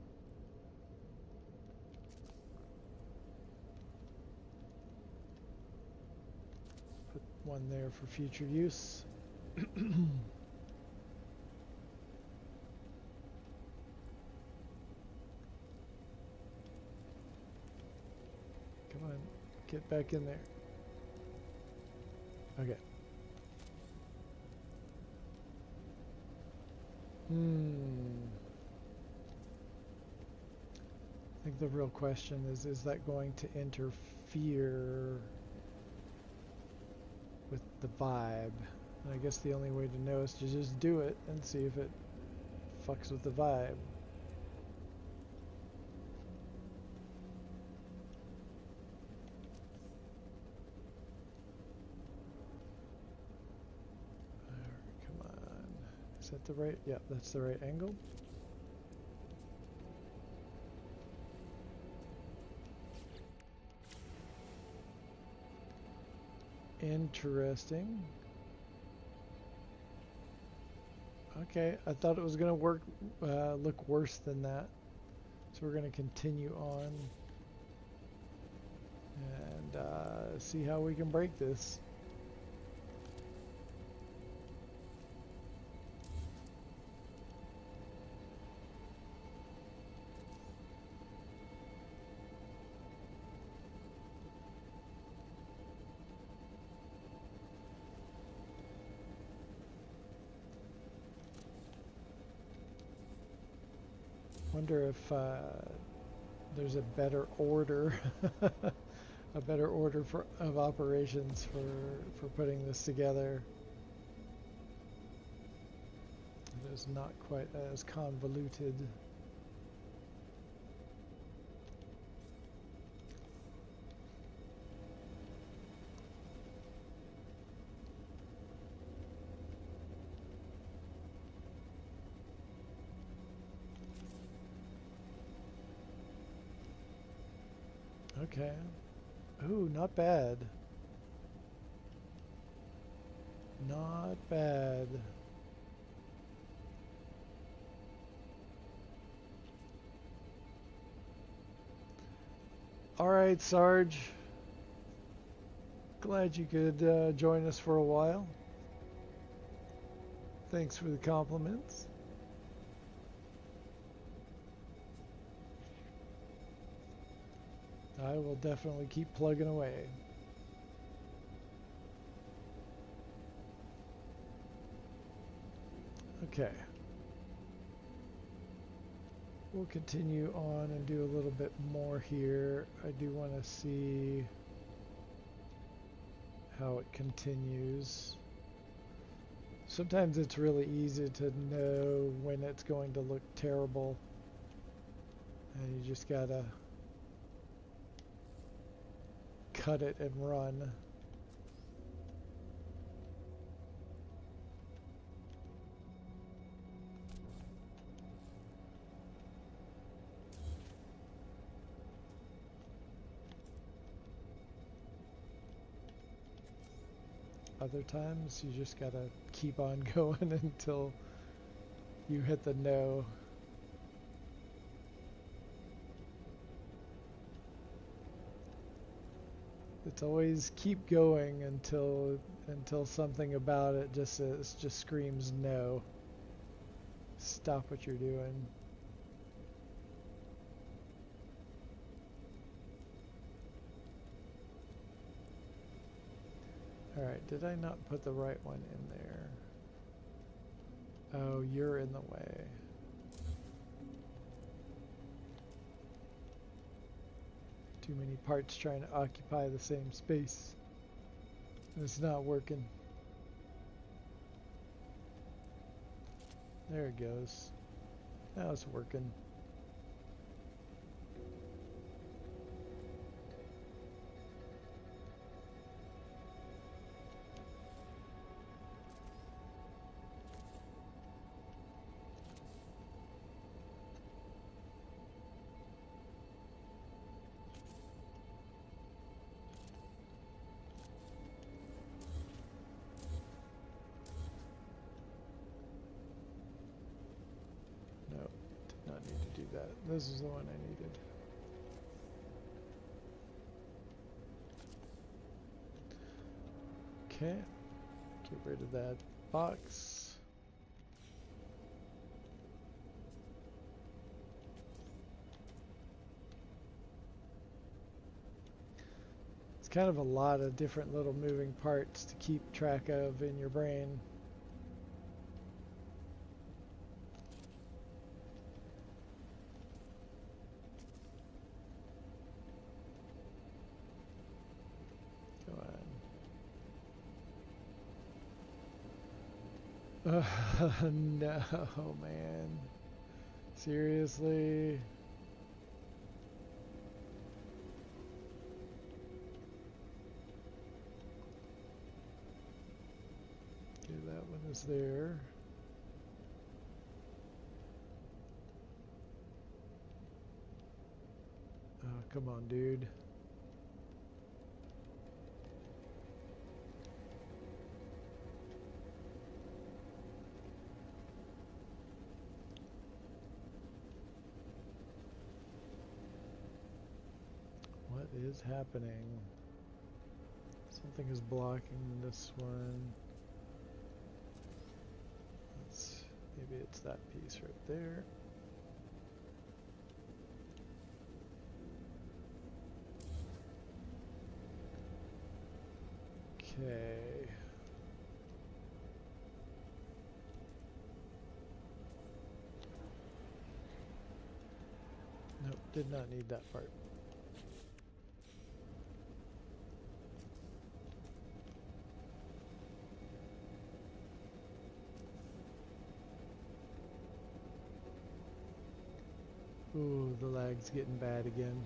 Put one there for future use. Come on, get back in there. Okay. I think the real question is that going to interfere with the vibe? And I guess the only way to know is to just do it and see if it fucks with the vibe. Is that the right? Yeah, that's the right angle. Interesting. Okay, I thought it was going to work, look worse than that. So we're going to continue on and see how we can break this. Wonder if there's a better order, a better order of operations for putting this together. It is not quite as convoluted. Okay. Ooh, not bad. Not bad. All right, Sarge. Glad you could join us for a while. Thanks for the compliments. I will definitely keep plugging away. Okay. We'll continue on and do a little bit more here. I do want to see how it continues. Sometimes it's really easy to know when it's going to look terrible, and you just gotta cut it and run. Other times you just gotta keep on going until you hit the no. It's always keep going until something about it just screams no. Stop what you're doing. Alright, did I not put the right one in there? Oh, you're in the way. Too many parts trying to occupy the same space. And it's not working. There it goes. Now it's working. This is the one I needed. Okay, get rid of that box. It's kind of a lot of different little moving parts to keep track of in your brain. No, man. Seriously? Okay, that one is there. Oh, come on, dude. What is happening? Something is blocking this one. Maybe it's that piece right there. Okay. Nope, did not need that part. Ooh, the lag's getting bad again.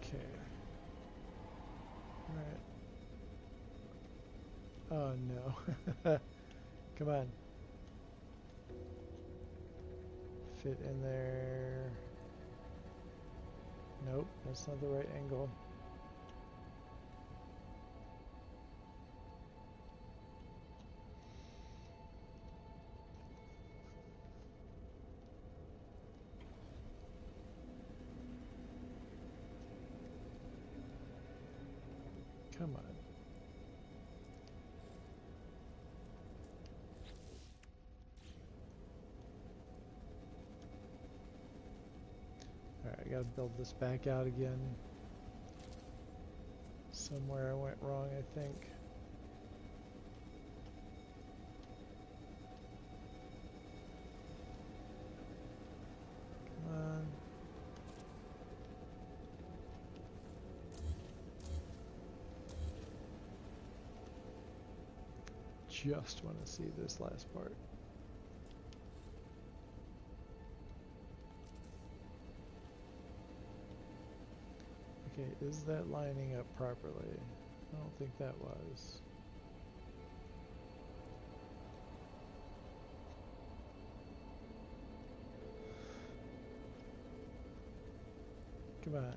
Okay. Alright. Oh no. Come on. Fit in there. Nope, that's not the right angle. Come on. Alright, I gotta build this back out again. Somewhere I went wrong, I think. Come on. just want to see this last part. Okay, is that lining up properly? I don't think that was. Come on.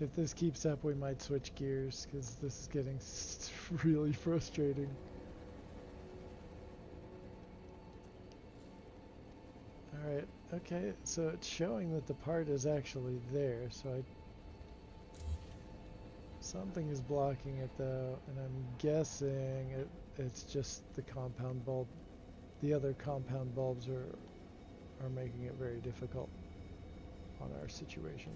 If this keeps up, we might switch gears, because this is getting really frustrating. Alright, okay, so it's showing that the part is actually there, so something is blocking it though, and I'm guessing it's just the compound bulb. The other compound bulbs are making it very difficult on our situation.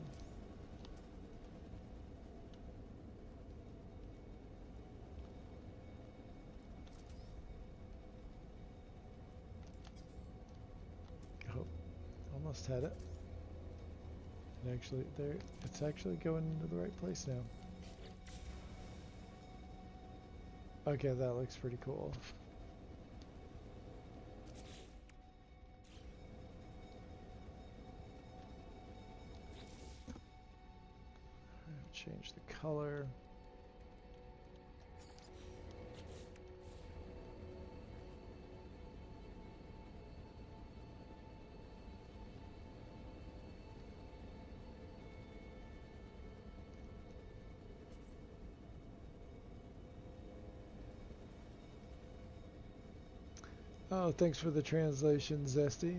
Oh, almost had it. And actually, it's actually going into the right place now. Okay, that looks pretty cool. Change the color. Oh, thanks for the translation, Zesty.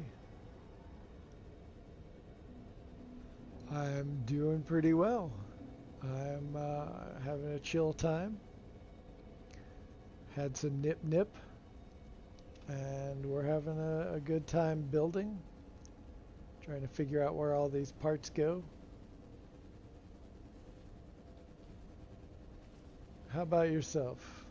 I'm doing pretty well. I'm having a chill time. Had some NipNip, and we're having a good time building. Trying to figure out where all these parts go. How about yourself?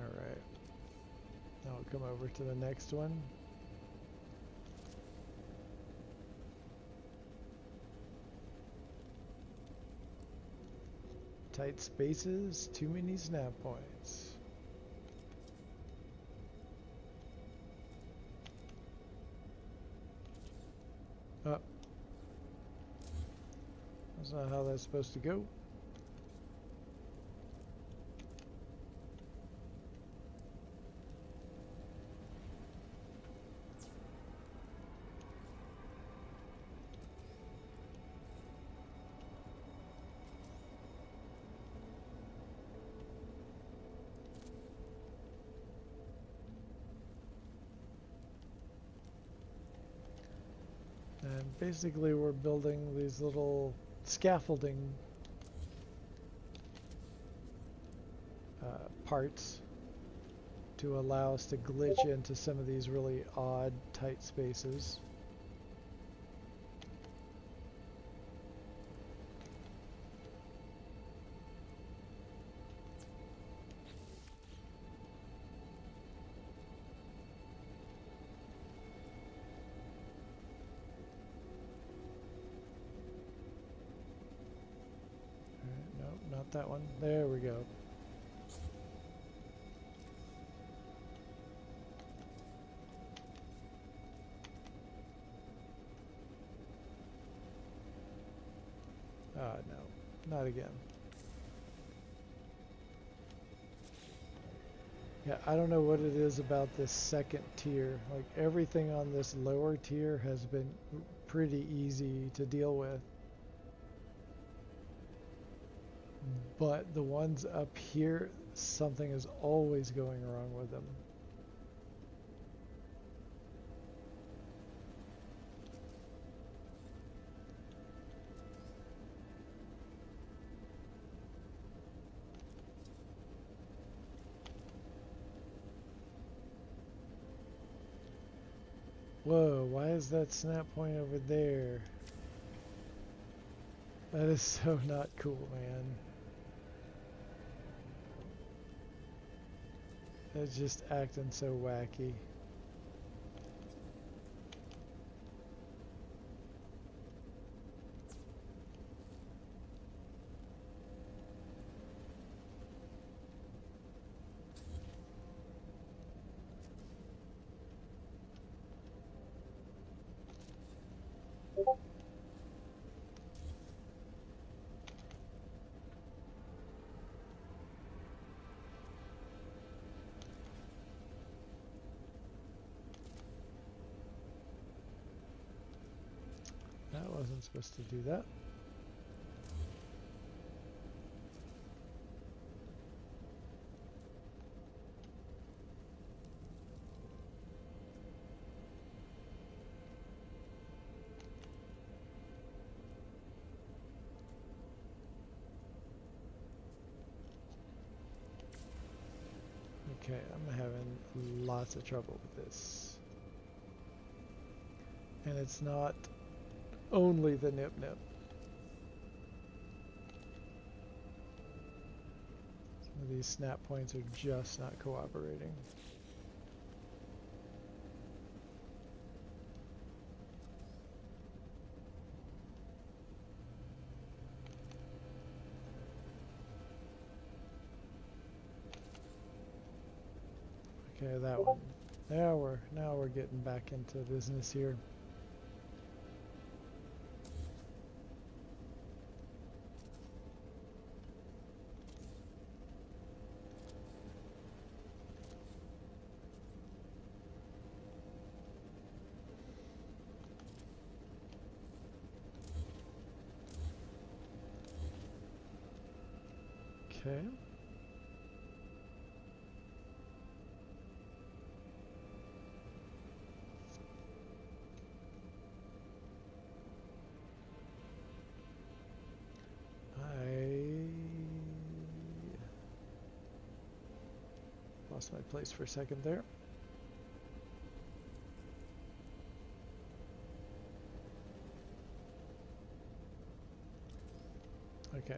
Alright. I'll come over to the next one. Tight spaces, too many snap points. Oh. That's not how that's supposed to go. And basically we're building these little scaffolding parts to allow us to glitch into some of these really odd tight spaces. Not that one. There we go. No, not again. Yeah, I don't know what it is about this second tier. Like everything on this lower tier has been pretty easy to deal with. But the ones up here, something is always going wrong with them. Whoa, why is that snap point over there? That is so not cool, man. It's just acting so wacky. That wasn't supposed to do that. Okay, I'm having lots of trouble with this. And it's not only the NipNip. Some of these snap points are just not cooperating. Okay, that one. Now we're getting back into business here. Okay. Lost my place for a second there. Okay.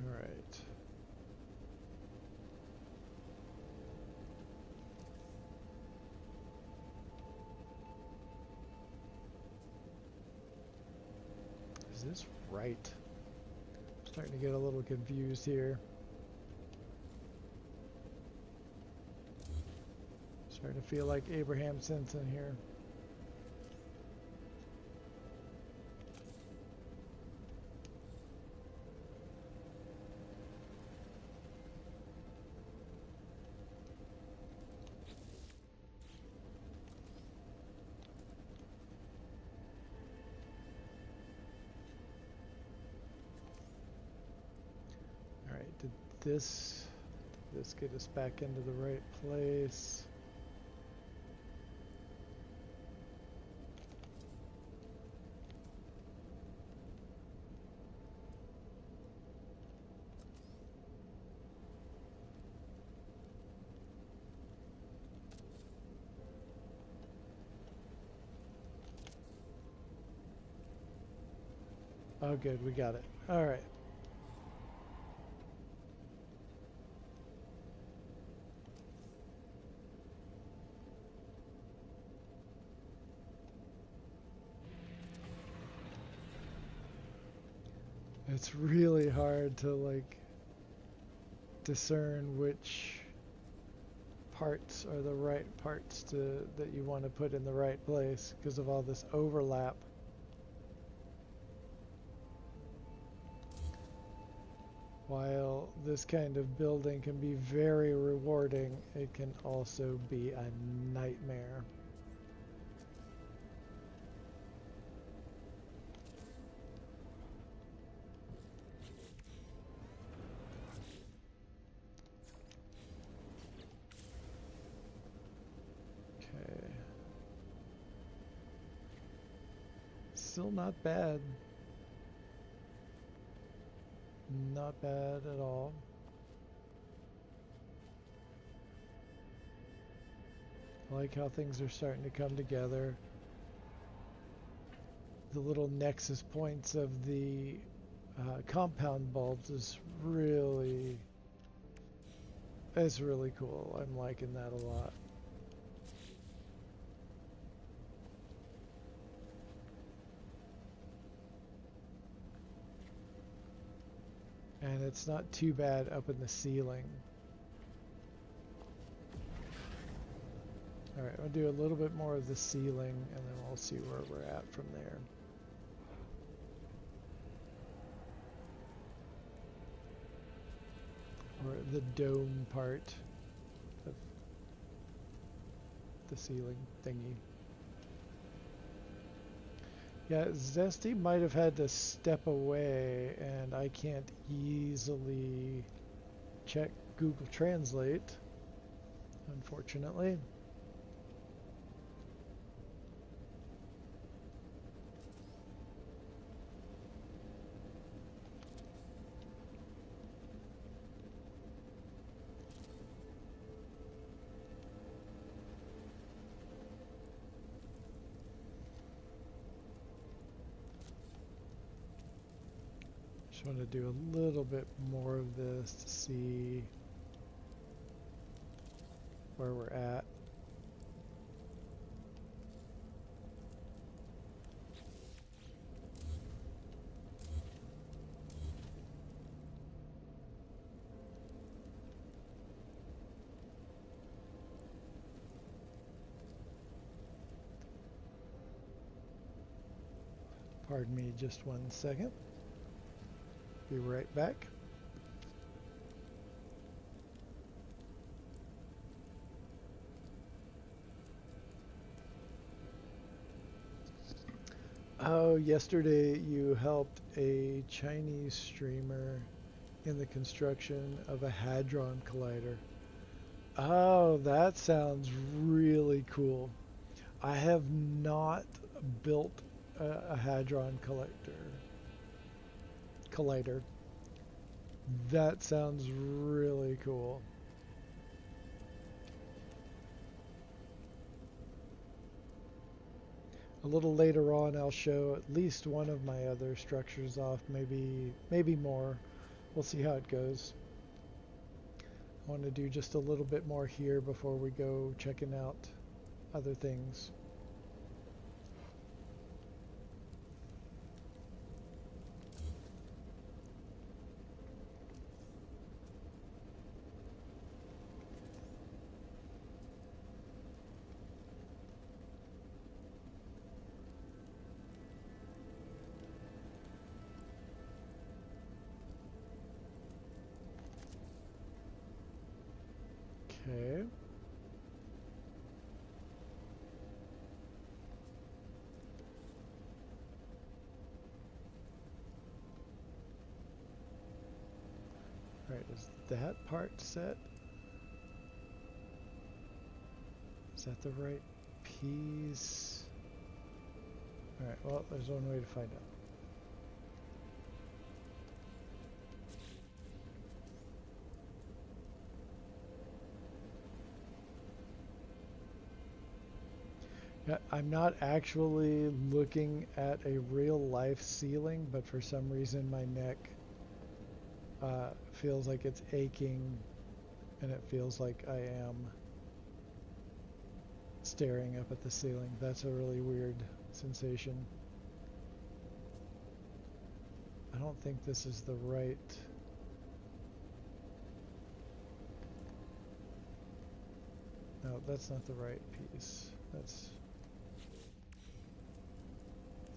All right. Is this right? I'm starting to get a little confused here. Starting to feel like Abraham Simpson here. Alright, did this get us back into the right place? Oh good, we got it. Alright. It's really hard to like discern which parts are the right parts that you want to put in the right place because of all this overlap. While this kind of building can be very rewarding, it can also be a nightmare. Okay. Still not bad. Not bad at all. I like how things are starting to come together. The little nexus points of the compound bulbs is really, it's really cool. I'm liking that a lot. And it's not too bad up in the ceiling. Alright, I'll do a little bit more of the ceiling and then we'll see where we're at from there. Or the dome part of the ceiling thingy. Yeah, Zesty might have had to step away and I can't easily check Google Translate, unfortunately. Just want to do a little bit more of this to see where we're at. Pardon me just 1 second. Be right back. Oh, yesterday you helped a Chinese streamer in the construction of a Hadron Collider. Oh, that sounds really cool. I have not built a Hadron Collider. That sounds really cool. A little later on I'll show at least one of my other structures off, maybe more. We'll see how it goes. I want to do just a little bit more here before we go checking out other things. Okay. Alright, is that part set? Is that the right piece? Alright, well, there's one way to find out. Yeah, I'm not actually looking at a real life ceiling, but for some reason my neck feels like it's aching and it feels like I am staring up at the ceiling. That's a really weird sensation. I don't think this is the right... No, that's not the right piece. That's...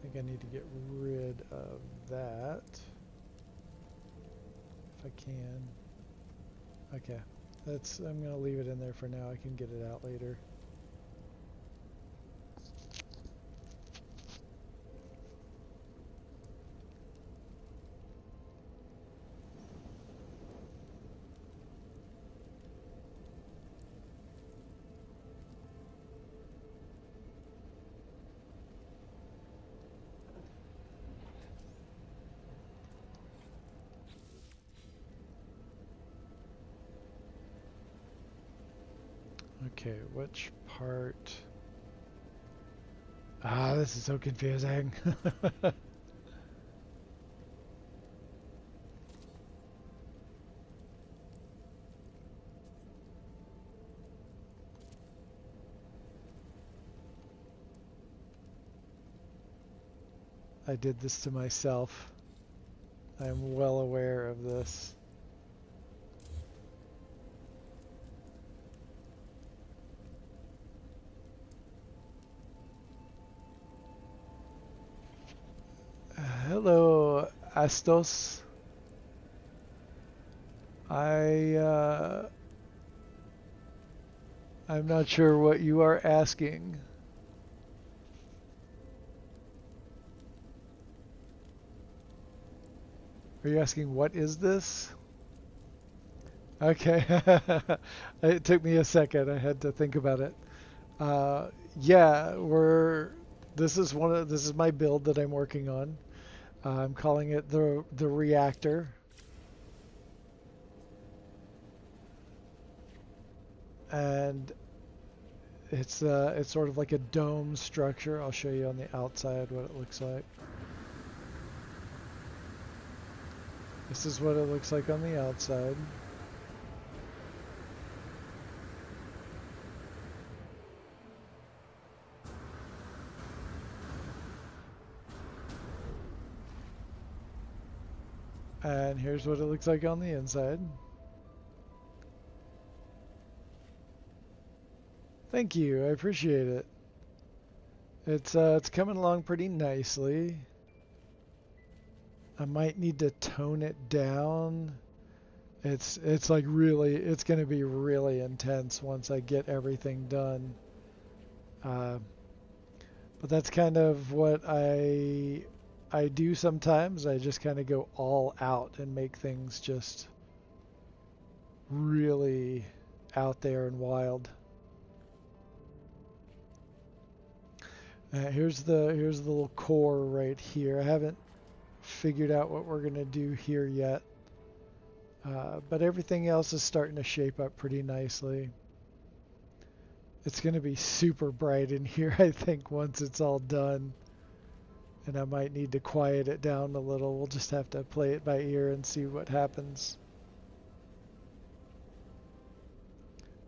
I think I need to get rid of that. If I can. Okay. I'm going to leave it in there for now. I can get it out later. Okay, which part? Ah, this is so confusing. I did this to myself. I'm well aware of this. Hello, Astos. I'm not sure what you are asking. Are you asking what is this? Okay. It took me a second. I had to think about it. Yeah, this is my build that I'm working on. I'm calling it the Reactor. And it's sort of like a dome structure. I'll show you on the outside what it looks like. This is what it looks like on the outside. And here's what it looks like on the inside. Thank you, I appreciate it. It's coming along pretty nicely. I might need to tone it down. It's like really, it's going to be really intense once I get everything done. But that's kind of what I do sometimes. I just kind of go all out and make things just really out there and wild. Here's the little core right here. I haven't figured out what we're gonna do here yet, but everything else is starting to shape up pretty nicely. It's gonna be super bright in here, I think, once it's all done. And I might need to quiet it down a little. We'll just have to play it by ear and see what happens.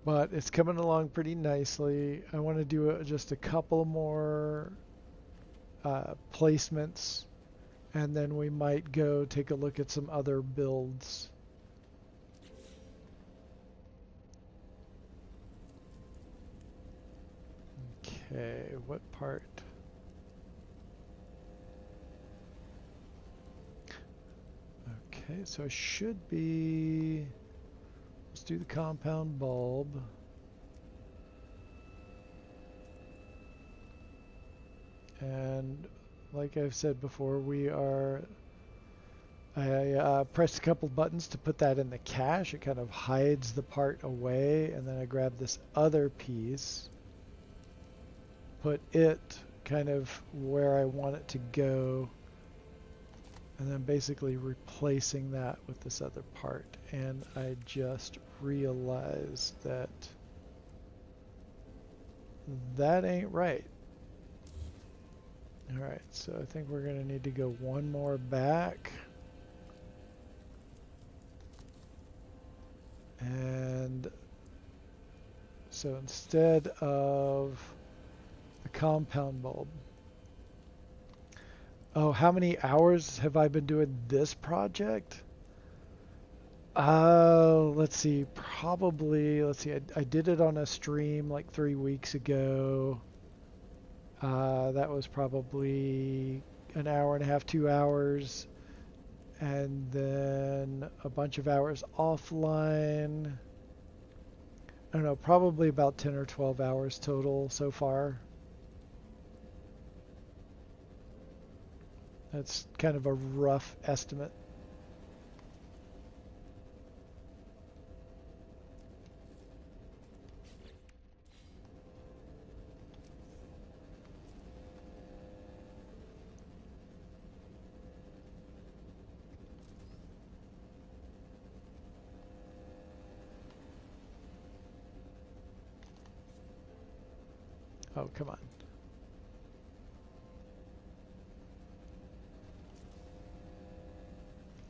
But it's coming along pretty nicely. I want to do just a couple more placements, and then we might go take a look at some other builds. Okay, what part? Okay, so it should be, let's do the compound bulb. And like I've said before, I pressed a couple buttons to put that in the cache. It kind of hides the part away, and then I grab this other piece, put it kind of where I want it to go, and then basically replacing that with this other part. And I just realized that that ain't right. Alright, so I think we're going to need to go one more back. And so instead of the compound bulb, oh, how many hours have I been doing this project? Let's see, I did it on a stream like 3 weeks ago. That was probably an hour and a half, 2 hours. And then a bunch of hours offline. I don't know, probably about 10 or 12 hours total so far. That's kind of a rough estimate. Oh, come on.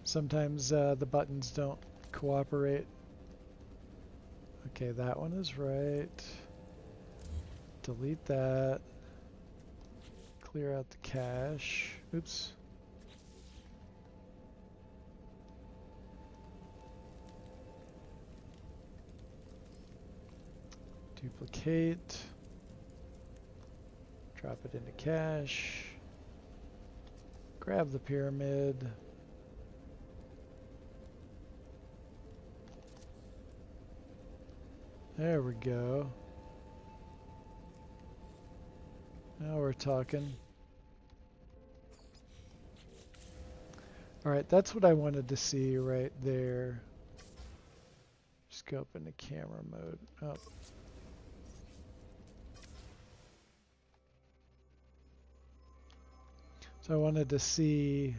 Sometimes the buttons don't cooperate. Okay, that one is right. Delete that. Clear out the cache. Oops. Duplicate. Drop it into cache. Grab the pyramid. There we go. Now we're talking. Alright, that's what I wanted to see right there. Just go up into camera mode. Oh. So I wanted to see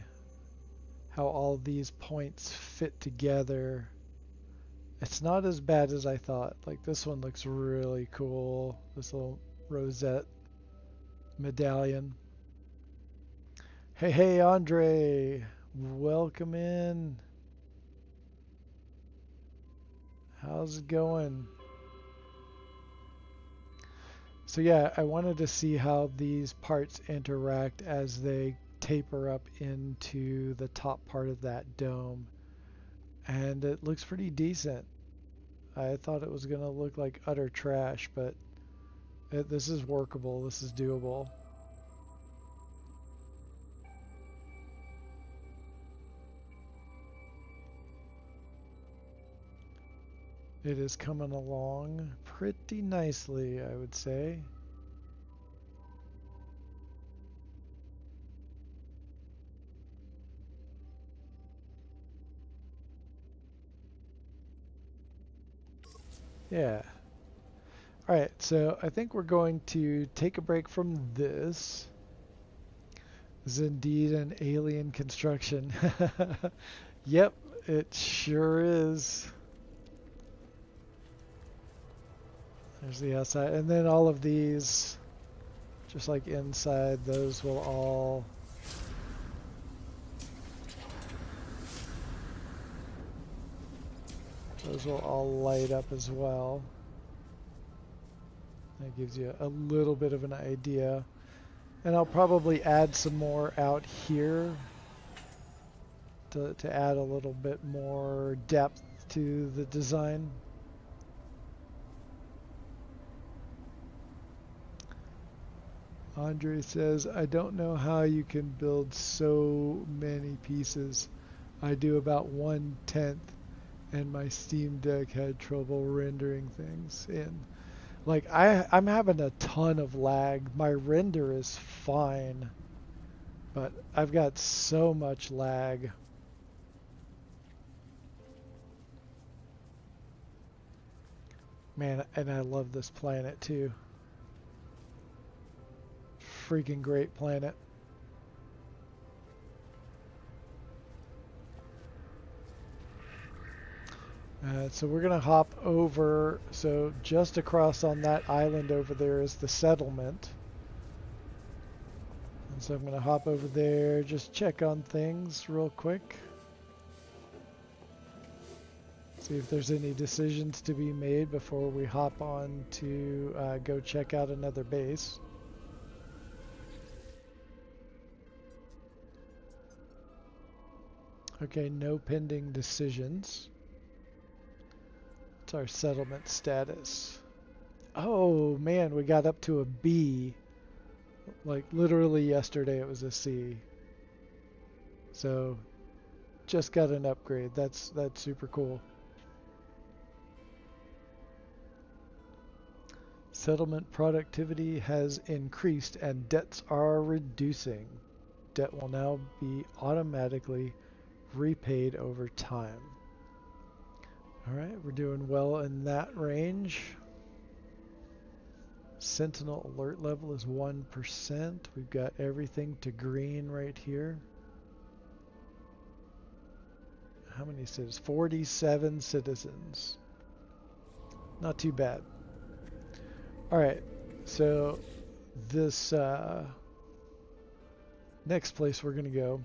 how all these points fit together. It's not as bad as I thought. Like, this one looks really cool. This little rosette medallion. Hey, Andre. Welcome in. How's it going? So yeah, I wanted to see how these parts interact as they taper up into the top part of that dome. And it looks pretty decent. I thought it was going to look like utter trash, but this is workable. This is doable. It is coming along pretty nicely, I would say. Yeah. Alright, so I think we're going to take a break from this. This is indeed an alien construction. Yep, it sure is. There's the outside. And then all of these, just like inside, those will all... Those will all light up as well. That gives you a little bit of an idea. And I'll probably add some more out here to add a little bit more depth to the design. Andre says, I don't know how you can build so many pieces. I do about 1/10. And my Steam Deck had trouble rendering things in. Like, I'm having a ton of lag. My render is fine, but I've got so much lag. Man, and I love this planet too. Freaking great planet. So we're going to hop over, so just across on that island over there is the settlement. And so I'm going to hop over there, just check on things real quick. See if there's any decisions to be made before we hop on to go check out another base. Okay, no pending decisions. Our settlement status. Oh man, we got up to a B. Like literally yesterday it was a C. So just got an upgrade. That's super cool. Settlement productivity has increased and debts are reducing. Debt will now be automatically repaid over time. Alright, we're doing well in that range. Sentinel alert level is 1%. We've got everything to green right here. How many citizens? 47 citizens. Not too bad. Alright, So this next place we're going to go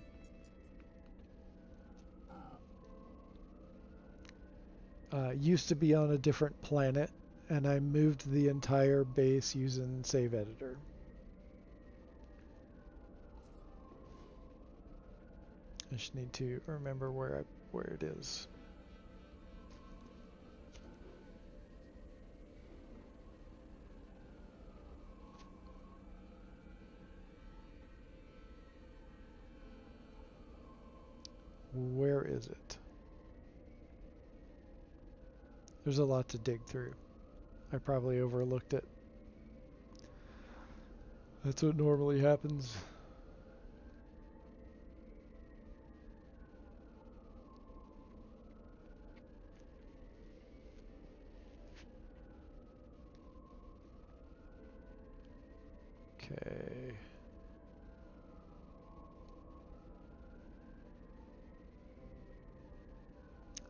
used to be on a different planet, and I moved the entire base using Save Editor. I just need to remember where it is. Where is it? There's a lot to dig through. I probably overlooked it. That's what normally happens. Okay.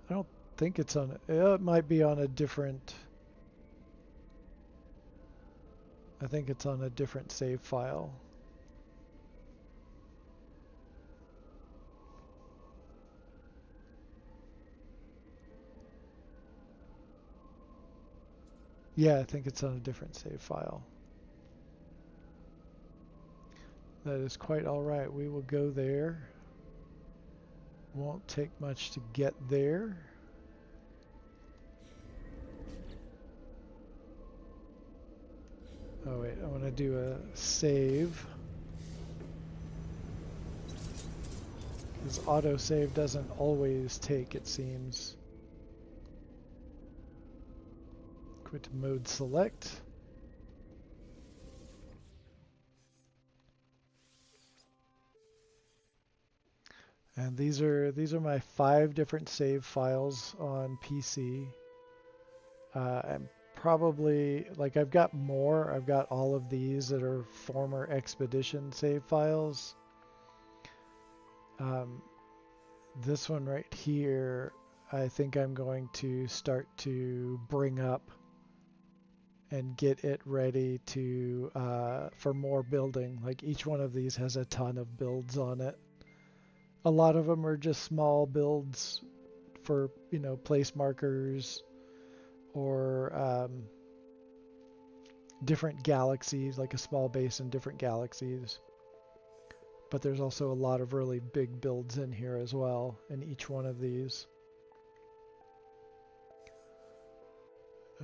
I don't think it's on. It might be on a different. I think it's on a different save file. Yeah, I think it's on a different save file. That is quite all right. We will go there. Won't take much to get there. Oh wait, I want to do a save. Because autosave doesn't always take, it seems. Quit mode select. And these are my 5 different save files on PC. And probably, like, I've got more. I've got all of these that are former Expedition save files. This one right here, I think I'm going to start to bring up and get it ready to for more building. Like, each one of these has a ton of builds on it. A lot of them are just small builds for, you know, place markers or different galaxies, like a small base in different galaxies. But there's also a lot of really big builds in here as well, in each one of these.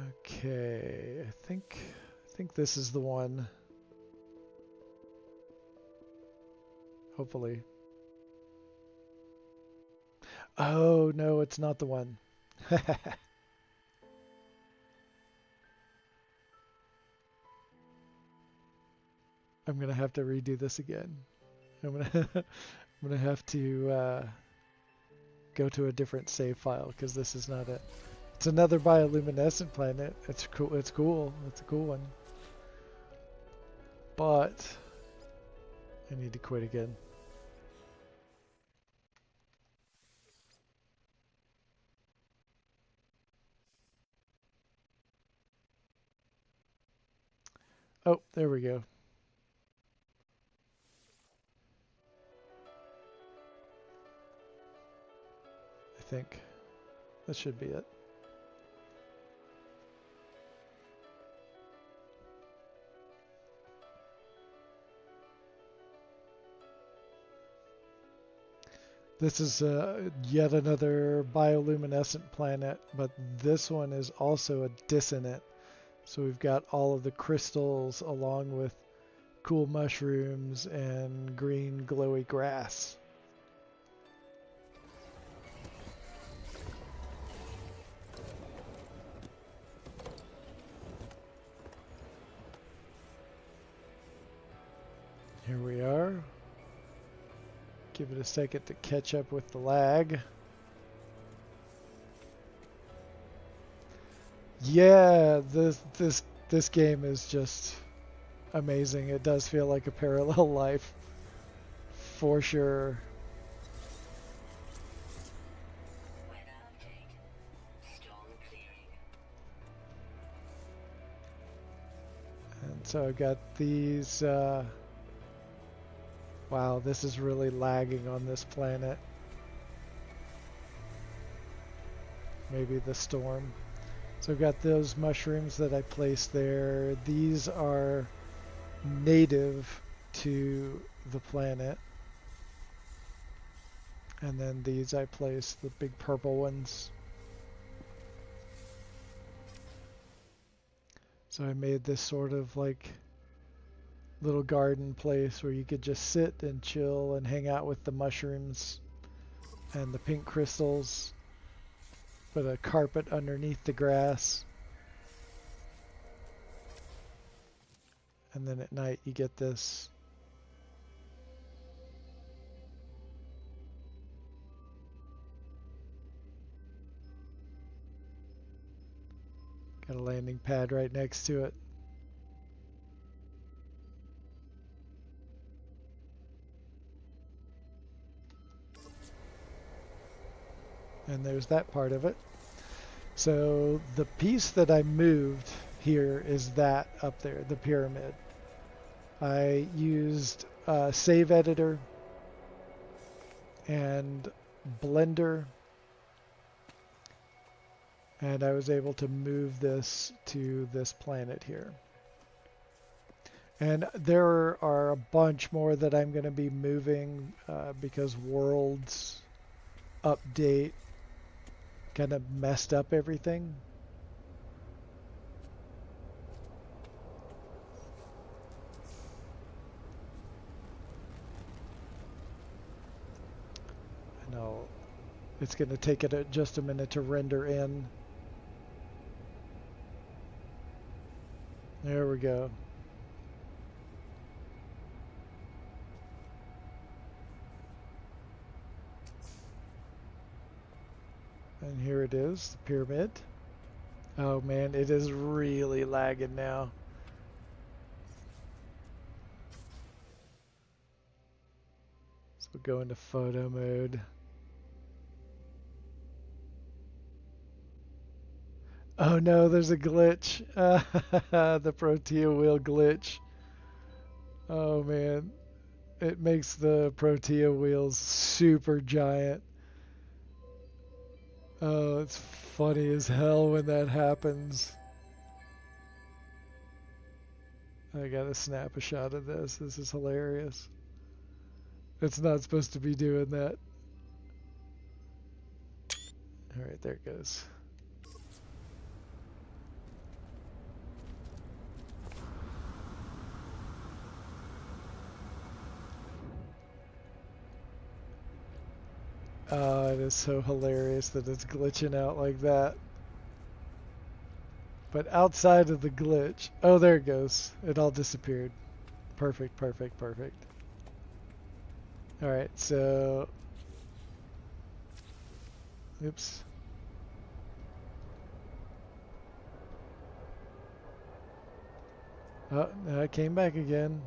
Okay, I think this is the one. Hopefully. Oh, no, it's not the one. I'm going to have to redo this again. I'm gonna have to go to a different save file because this is not it. It's another bioluminescent planet. It's cool. It's cool. It's a cool one. But I need to quit again. Oh, there we go. I think that should be it. This is yet another bioluminescent planet, but this one is also a dissonant. So we've got all of the crystals along with cool mushrooms and green glowy grass. Here we are. Give it a second to catch up with the lag. Yeah, this game is just amazing. It does feel like a parallel life for sure. And So I've got these, wow, this is really lagging on this planet. Maybe the storm. So I've got those mushrooms that I placed there. These are native to the planet. And then these I placed, the big purple ones. So I made this sort of like little garden place where you could just sit and chill and hang out with the mushrooms and the pink crystals. Put a carpet underneath the grass. And then at night you get this got a landing pad right next to it. And there's that part of it. So the piece that I moved here is that up there, the pyramid. I used Save Editor and Blender, and I was able to move this to this planet here. And there are a bunch more that I'm going to be moving because Worlds update kind of messed up everything. I know it's going to take it just a minute to render in. There we go. And here it is, the pyramid. Oh man, it is really lagging now. So we'll go into photo mode. Oh no, there's a glitch. The Protea wheel glitch. Oh man, it makes the Protea wheels super giant. Oh, it's funny as hell when that happens. I gotta snap a shot of this. This is hilarious. It's not supposed to be doing that. Alright, there it goes. It is so hilarious that it's glitching out like that. But outside of the glitch... Oh, there it goes. It all disappeared. Perfect, perfect, perfect. Alright, so... Oops. Oh, no, it came back again.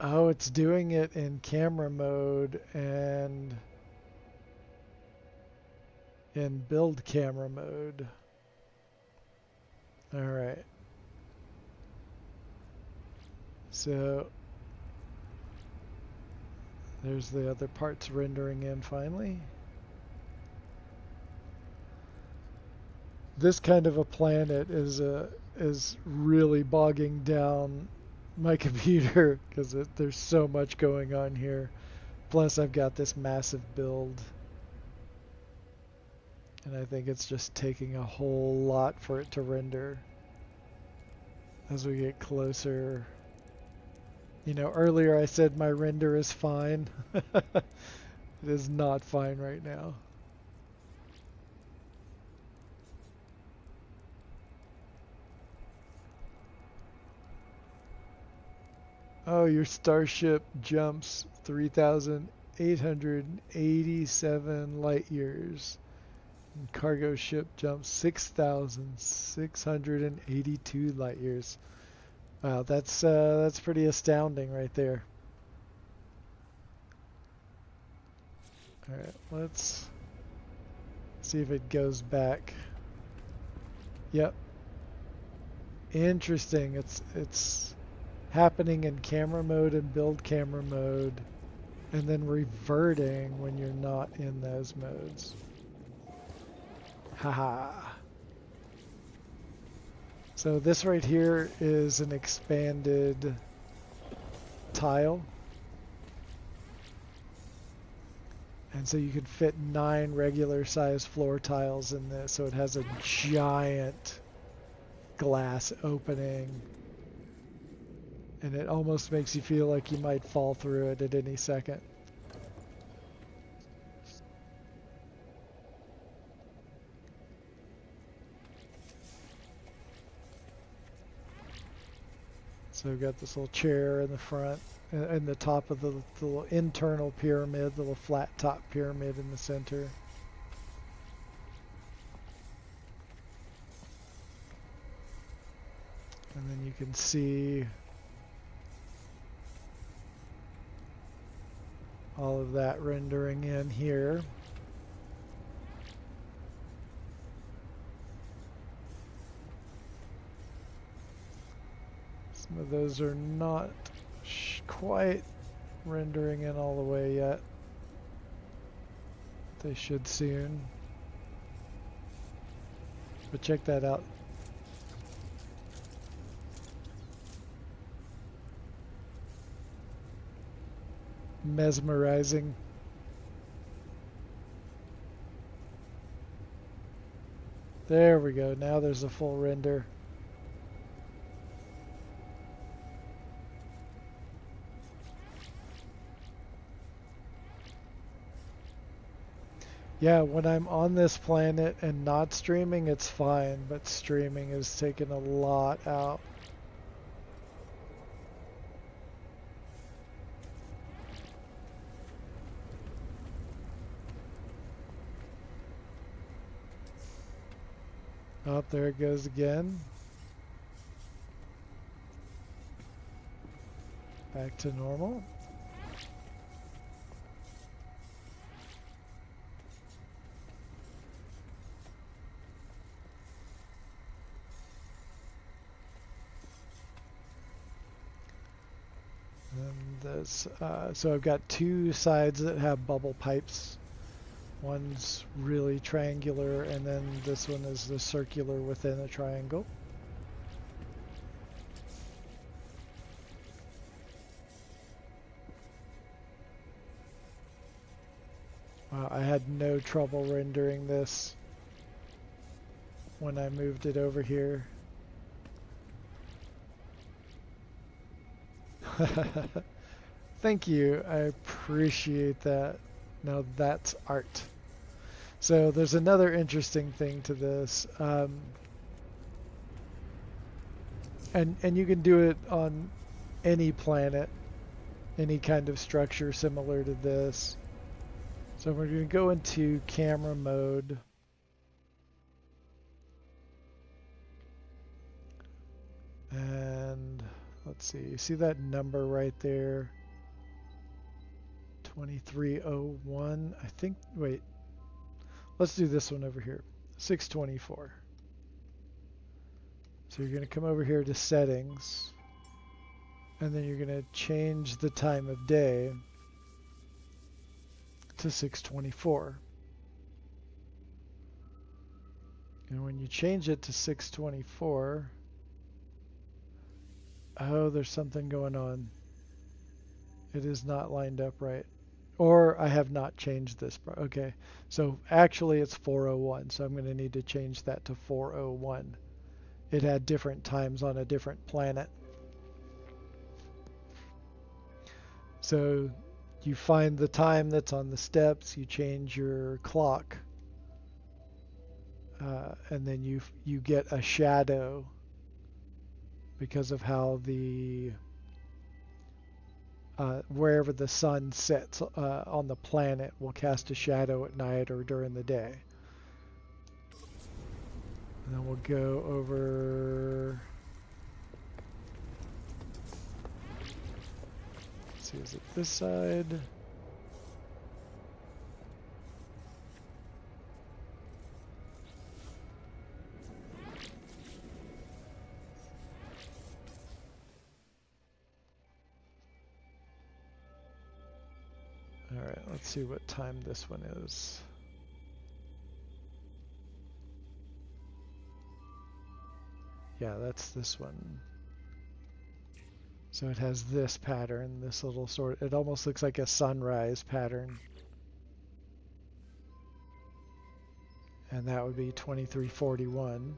Oh, it's doing it in camera mode and in build camera mode. Alright. So there's the other parts rendering in finally. This kind of a planet is really bogging down my computer because there's so much going on here. Plus I've got this massive build. And I think it's just taking a whole lot for it to render as we get closer. You know, earlier I said my render is fine. It is not fine right now. Oh, your starship jumps 3,887 light years. And cargo ship jumps 6,682 light years. Wow, that's pretty astounding right there. All right, let's see if it goes back. Yep. Interesting. It's happening in camera mode and build camera mode, and then reverting when you're not in those modes. Haha. So this right here is an expanded tile. And so you could fit 9 regular size floor tiles in this, so it has a giant glass opening. And it almost makes you feel like you might fall through it at any second. So we've got this little chair in the front, and the top of the little internal pyramid, the little flat top pyramid in the center. And then you can see all of that rendering in here. Some of those are not quite rendering in all the way yet. They should soon. But check that out. Mesmerizing. There we go. Now there's a full render. Yeah, when I'm on this planet and not streaming, it's fine, but streaming is taking a lot out. Oh, there it goes again. Back to normal. And this, so I've got 2 sides that have bubble pipes. One's really triangular, and then this one is the circular within a triangle. I had no trouble rendering this when I moved it over here. Thank you, I appreciate that. Now that's art. So there's another interesting thing to this, and you can do it on any planet, any kind of structure similar to this. So we're going to go into camera mode. And let's see, you see that number right there? 2301, I think, wait. Let's do this one over here, 624. So you're going to come over here to settings, and then you're going to change the time of day to 624. And when you change it to 624, oh, there's something going on. It is not lined up right. Or I have not changed this. Okay, so actually it's 401, so I'm going to need to change that to 401. It had different times on a different planet. So you find the time that's on the steps, you change your clock, and then you get a shadow because of how the wherever the sun sets on the planet will cast a shadow at night or during the day. And then we'll go over, let's see, is it this side? Alright, let's see what time this one is. Yeah, that's this one. So it has this pattern, this little sort, it almost looks like a sunrise pattern. And that would be 2341.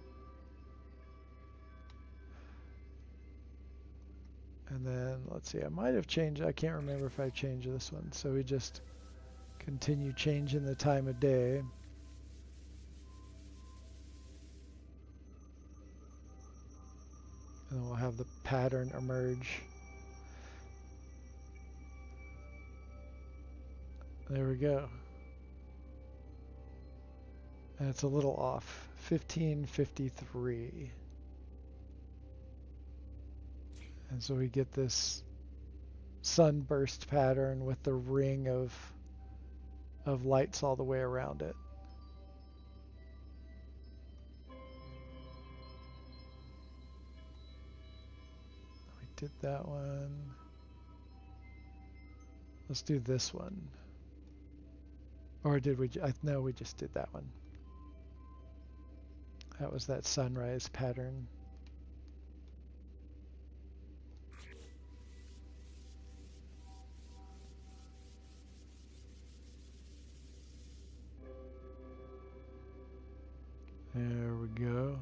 And then, let's see, I might have changed, I can't remember if I changed this one. So we just continue changing the time of day. And we'll have the pattern emerge. There we go. And it's a little off. 1553. And so we get this sunburst pattern with the ring of lights all the way around it. We did that one. Let's do this one. Or did we? No, we just did that one. That was that sunrise pattern. There we go.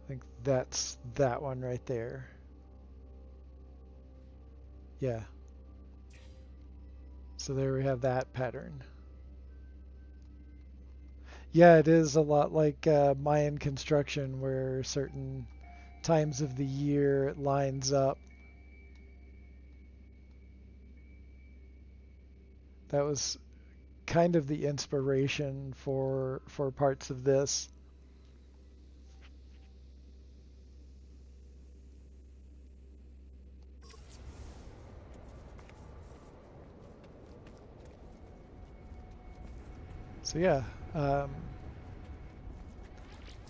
I think that's that one right there. Yeah. So there we have that pattern. Yeah, it is a lot like Mayan construction where certain times of the year it lines up. That was kind of the inspiration for parts of this. So yeah,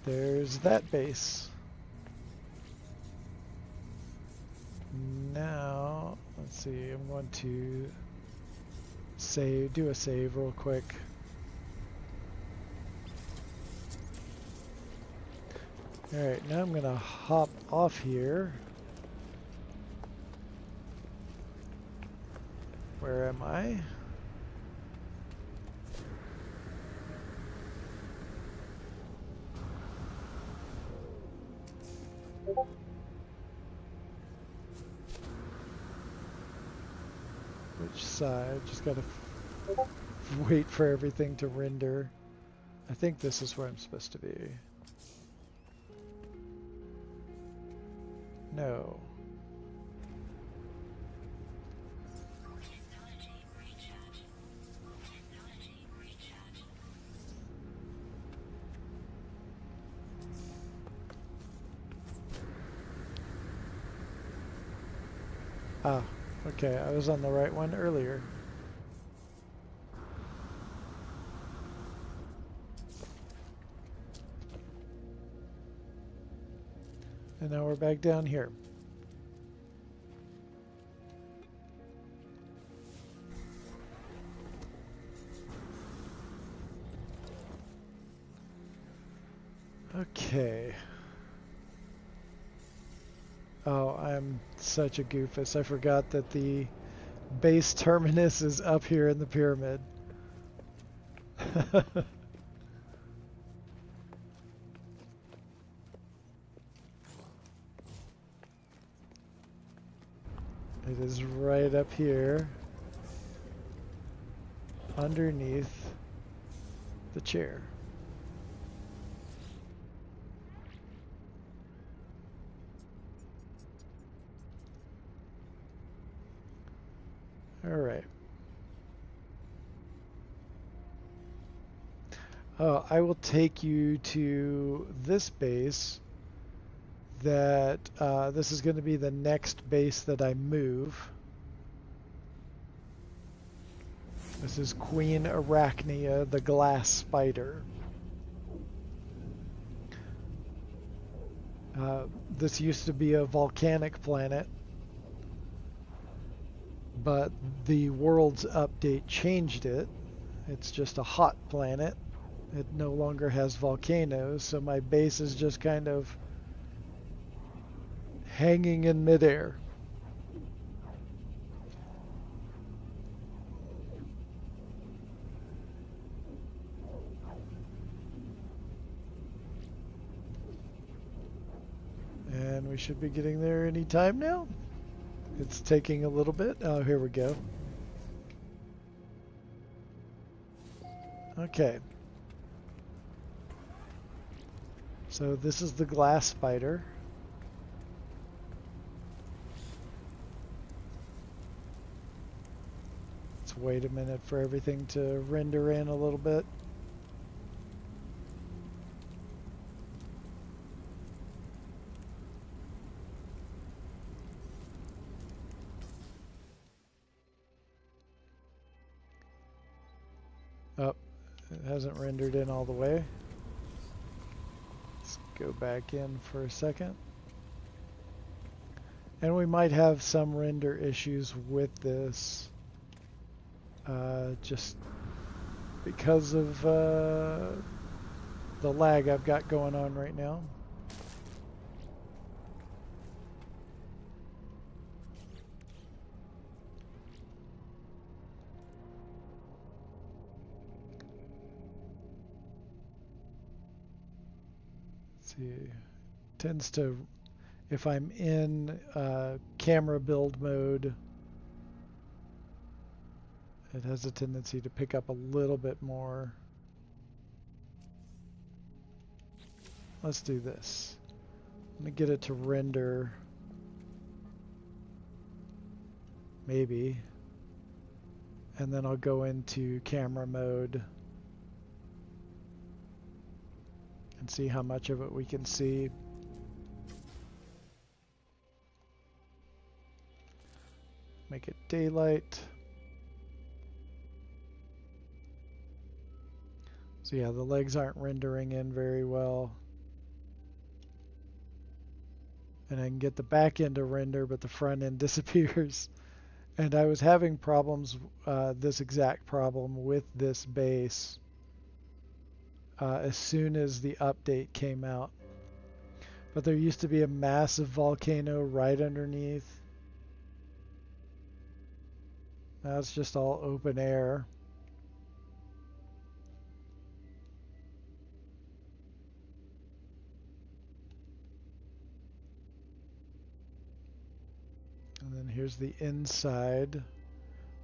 there's that base. Now, let's see, I'm going to do a save real quick. Alright, now I'm going to hop off here. Where am I? Which side? Just gotta wait for everything to render. I think this is where I'm supposed to be. No. Ah, okay, I was on the right one earlier. And now we're back down here. Okay. Oh, I'm such a goofus. I forgot that the base terminus is up here in the pyramid. It is right up here, underneath the chair. All right. Oh, I will take you to this base. That this is going to be the next base that I move. This is Queen Arachnia, the glass spider. This used to be a volcanic planet. but the world's update changed it. It's just a hot planet. It no longer has volcanoes, so my base is just kind of hanging in midair. And we should be getting there any time now. It's taking a little bit. Oh, here we go. Okay. So this is the glass spider. Let's wait a minute for everything to render in a little bit. Oh, it hasn't rendered in all the way. Let's go back in for a second. And we might have some render issues with this. Just because of the lag I've got going on right now. Let's see, tends to, if I'm in camera build mode, it has a tendency to pick up a little bit more. Let's do this. Let me get it to render. Maybe. And then I'll go into camera mode and see how much of it we can see. Make it daylight. So yeah, the legs aren't rendering in very well. And I can get the back end to render, but the front end disappears. And I was having problems, this exact problem with this base as soon as the update came out. But there used to be a massive volcano right underneath. Now it's just all open air. And then here's the inside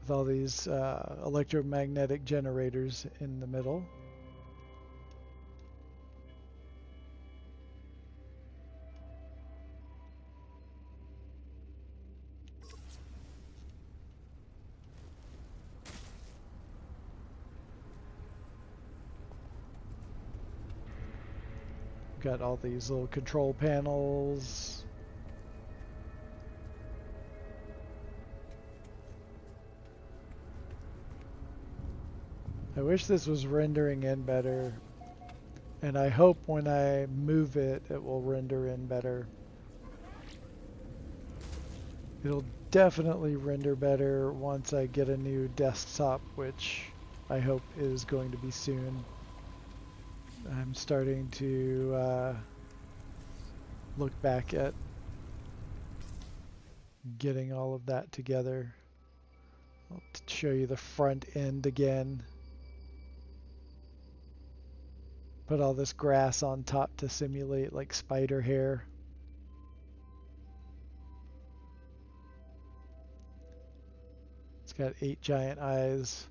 with all these electromagnetic generators in the middle. Got all these little control panels. I wish this was rendering in better, and I hope when I move it, it will render in better. It'll definitely render better once I get a new desktop, which I hope is going to be soon. I'm starting to look back at getting all of that together. I'll show you the front end again. Put all this grass on top to simulate like spider hair. It's got 8 giant eyes.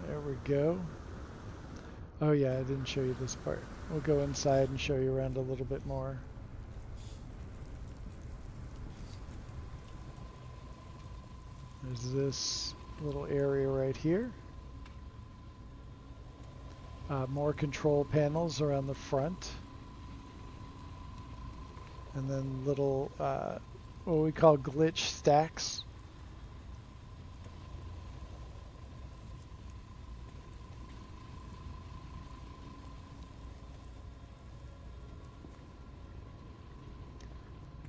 There we go. Oh yeah, I didn't show you this part. We'll go inside and show you around a little bit more. There's this little area right here. More control panels around the front. And then little, what we call glitch stacks.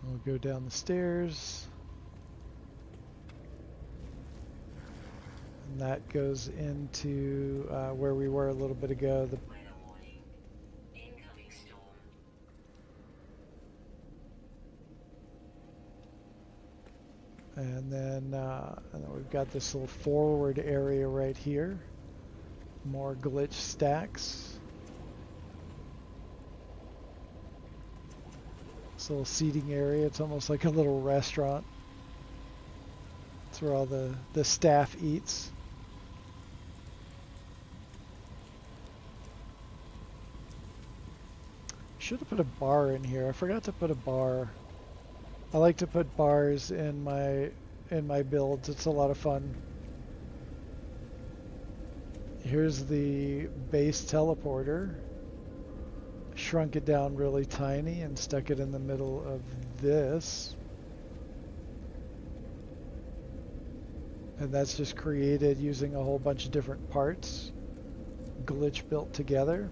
We'll go down the stairs. And that goes into where we were a little bit ago. And then we've got this little forward area right here. More glitch stacks. This little seating area. It's almost like a little restaurant. It's where all the staff eats. Should have put a bar in here. I forgot to put a bar. I like to put bars in my builds. It's a lot of fun. Here's the base teleporter. Shrunk it down really tiny and stuck it in the middle of this. And that's just created using a whole bunch of different parts, glitch built together.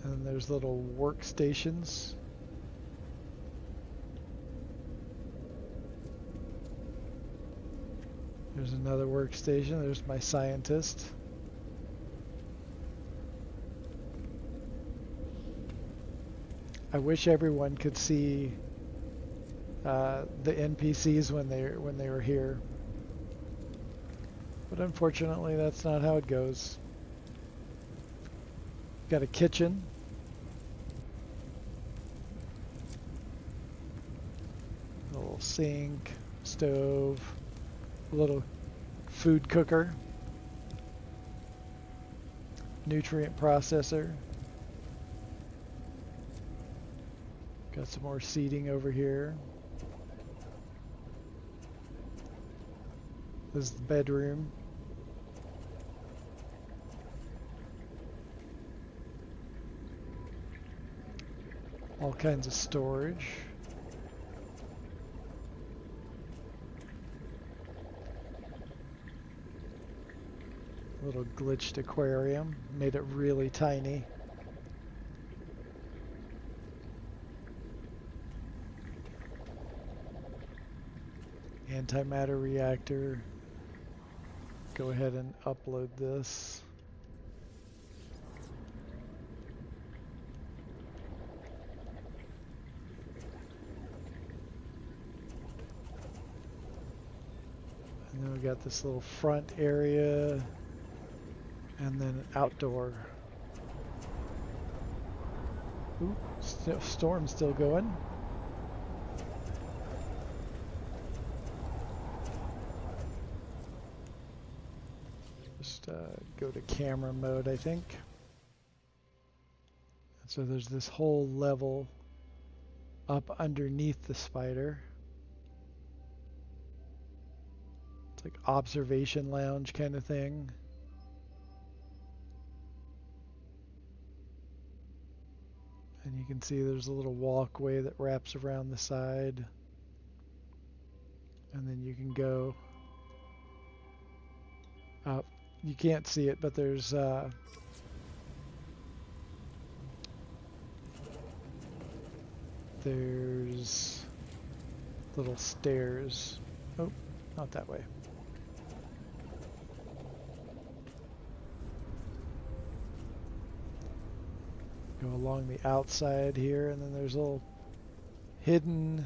And there's little workstations. There's another workstation. There's my scientist. I wish everyone could see the NPCs when they were here, but unfortunately, that's not how it goes. Got a kitchen. A little sink, stove, a little food cooker, nutrient processor. Got some more seating over here. This is the bedroom. All kinds of storage. Little glitched aquarium. Made it really tiny. Antimatter reactor. Go ahead and upload this. And then we got this little front area and then outdoor. Ooh, storm's still going. Just go to camera mode, I think. So there's this whole level up underneath the spider. It's like observation lounge kind of thing. And you can see there's a little walkway that wraps around the side. And then you can go up. You can't see it, but there's little stairs. Oh, not that way. Go along the outside here, and then there's little hidden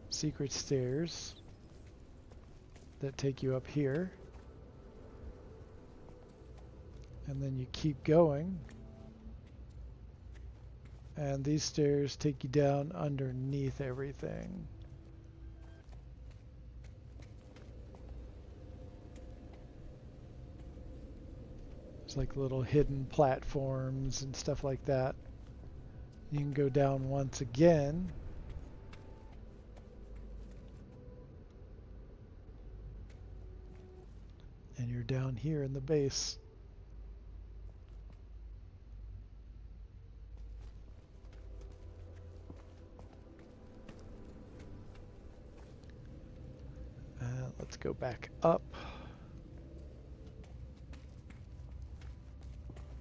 secret stairs that take you up here. And then you keep going, and these stairs take you down underneath everything. It's like little hidden platforms and stuff like that. You can go down once again. And you're down here in the base. Let's go back up.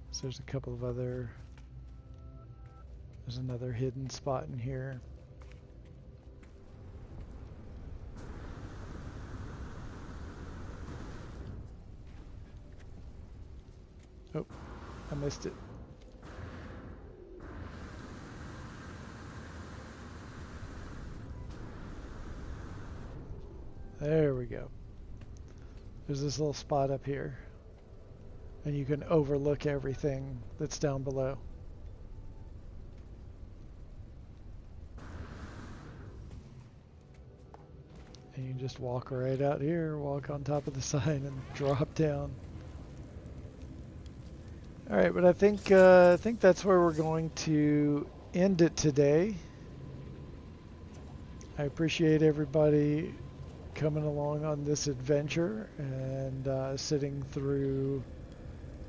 So there's a couple of other... There's another hidden spot in here. Oh, I missed it. There we go. There's this little spot up here. And you can overlook everything that's down below. And you can just walk right out here, walk on top of the sign and drop down. Alright, but I think that's where we're going to end it today. I appreciate everybody coming along on this adventure and sitting through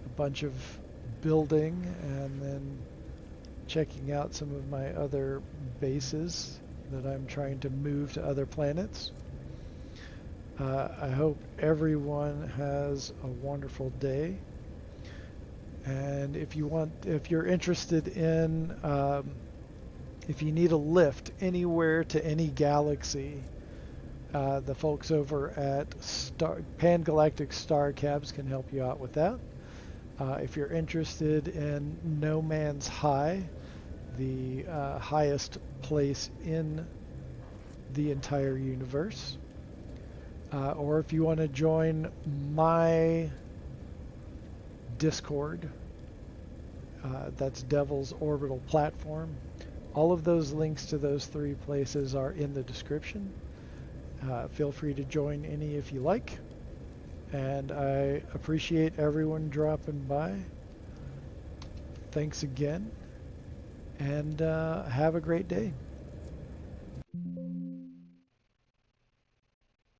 a bunch of building and then checking out some of my other bases that I'm trying to move to other planets. I hope everyone has a wonderful day. And if you're interested in, if you need a lift anywhere to any galaxy, the folks over at Pan-Galactic Star Cabs can help you out with that. If you're interested in No Man's High, the highest place in the entire universe, or if you want to join my Discord, that's Devil's Orbital Platform. All of those links to those 3 places are in the description. Feel free to join any if you like. And I appreciate everyone dropping by. Thanks again. And have a great day.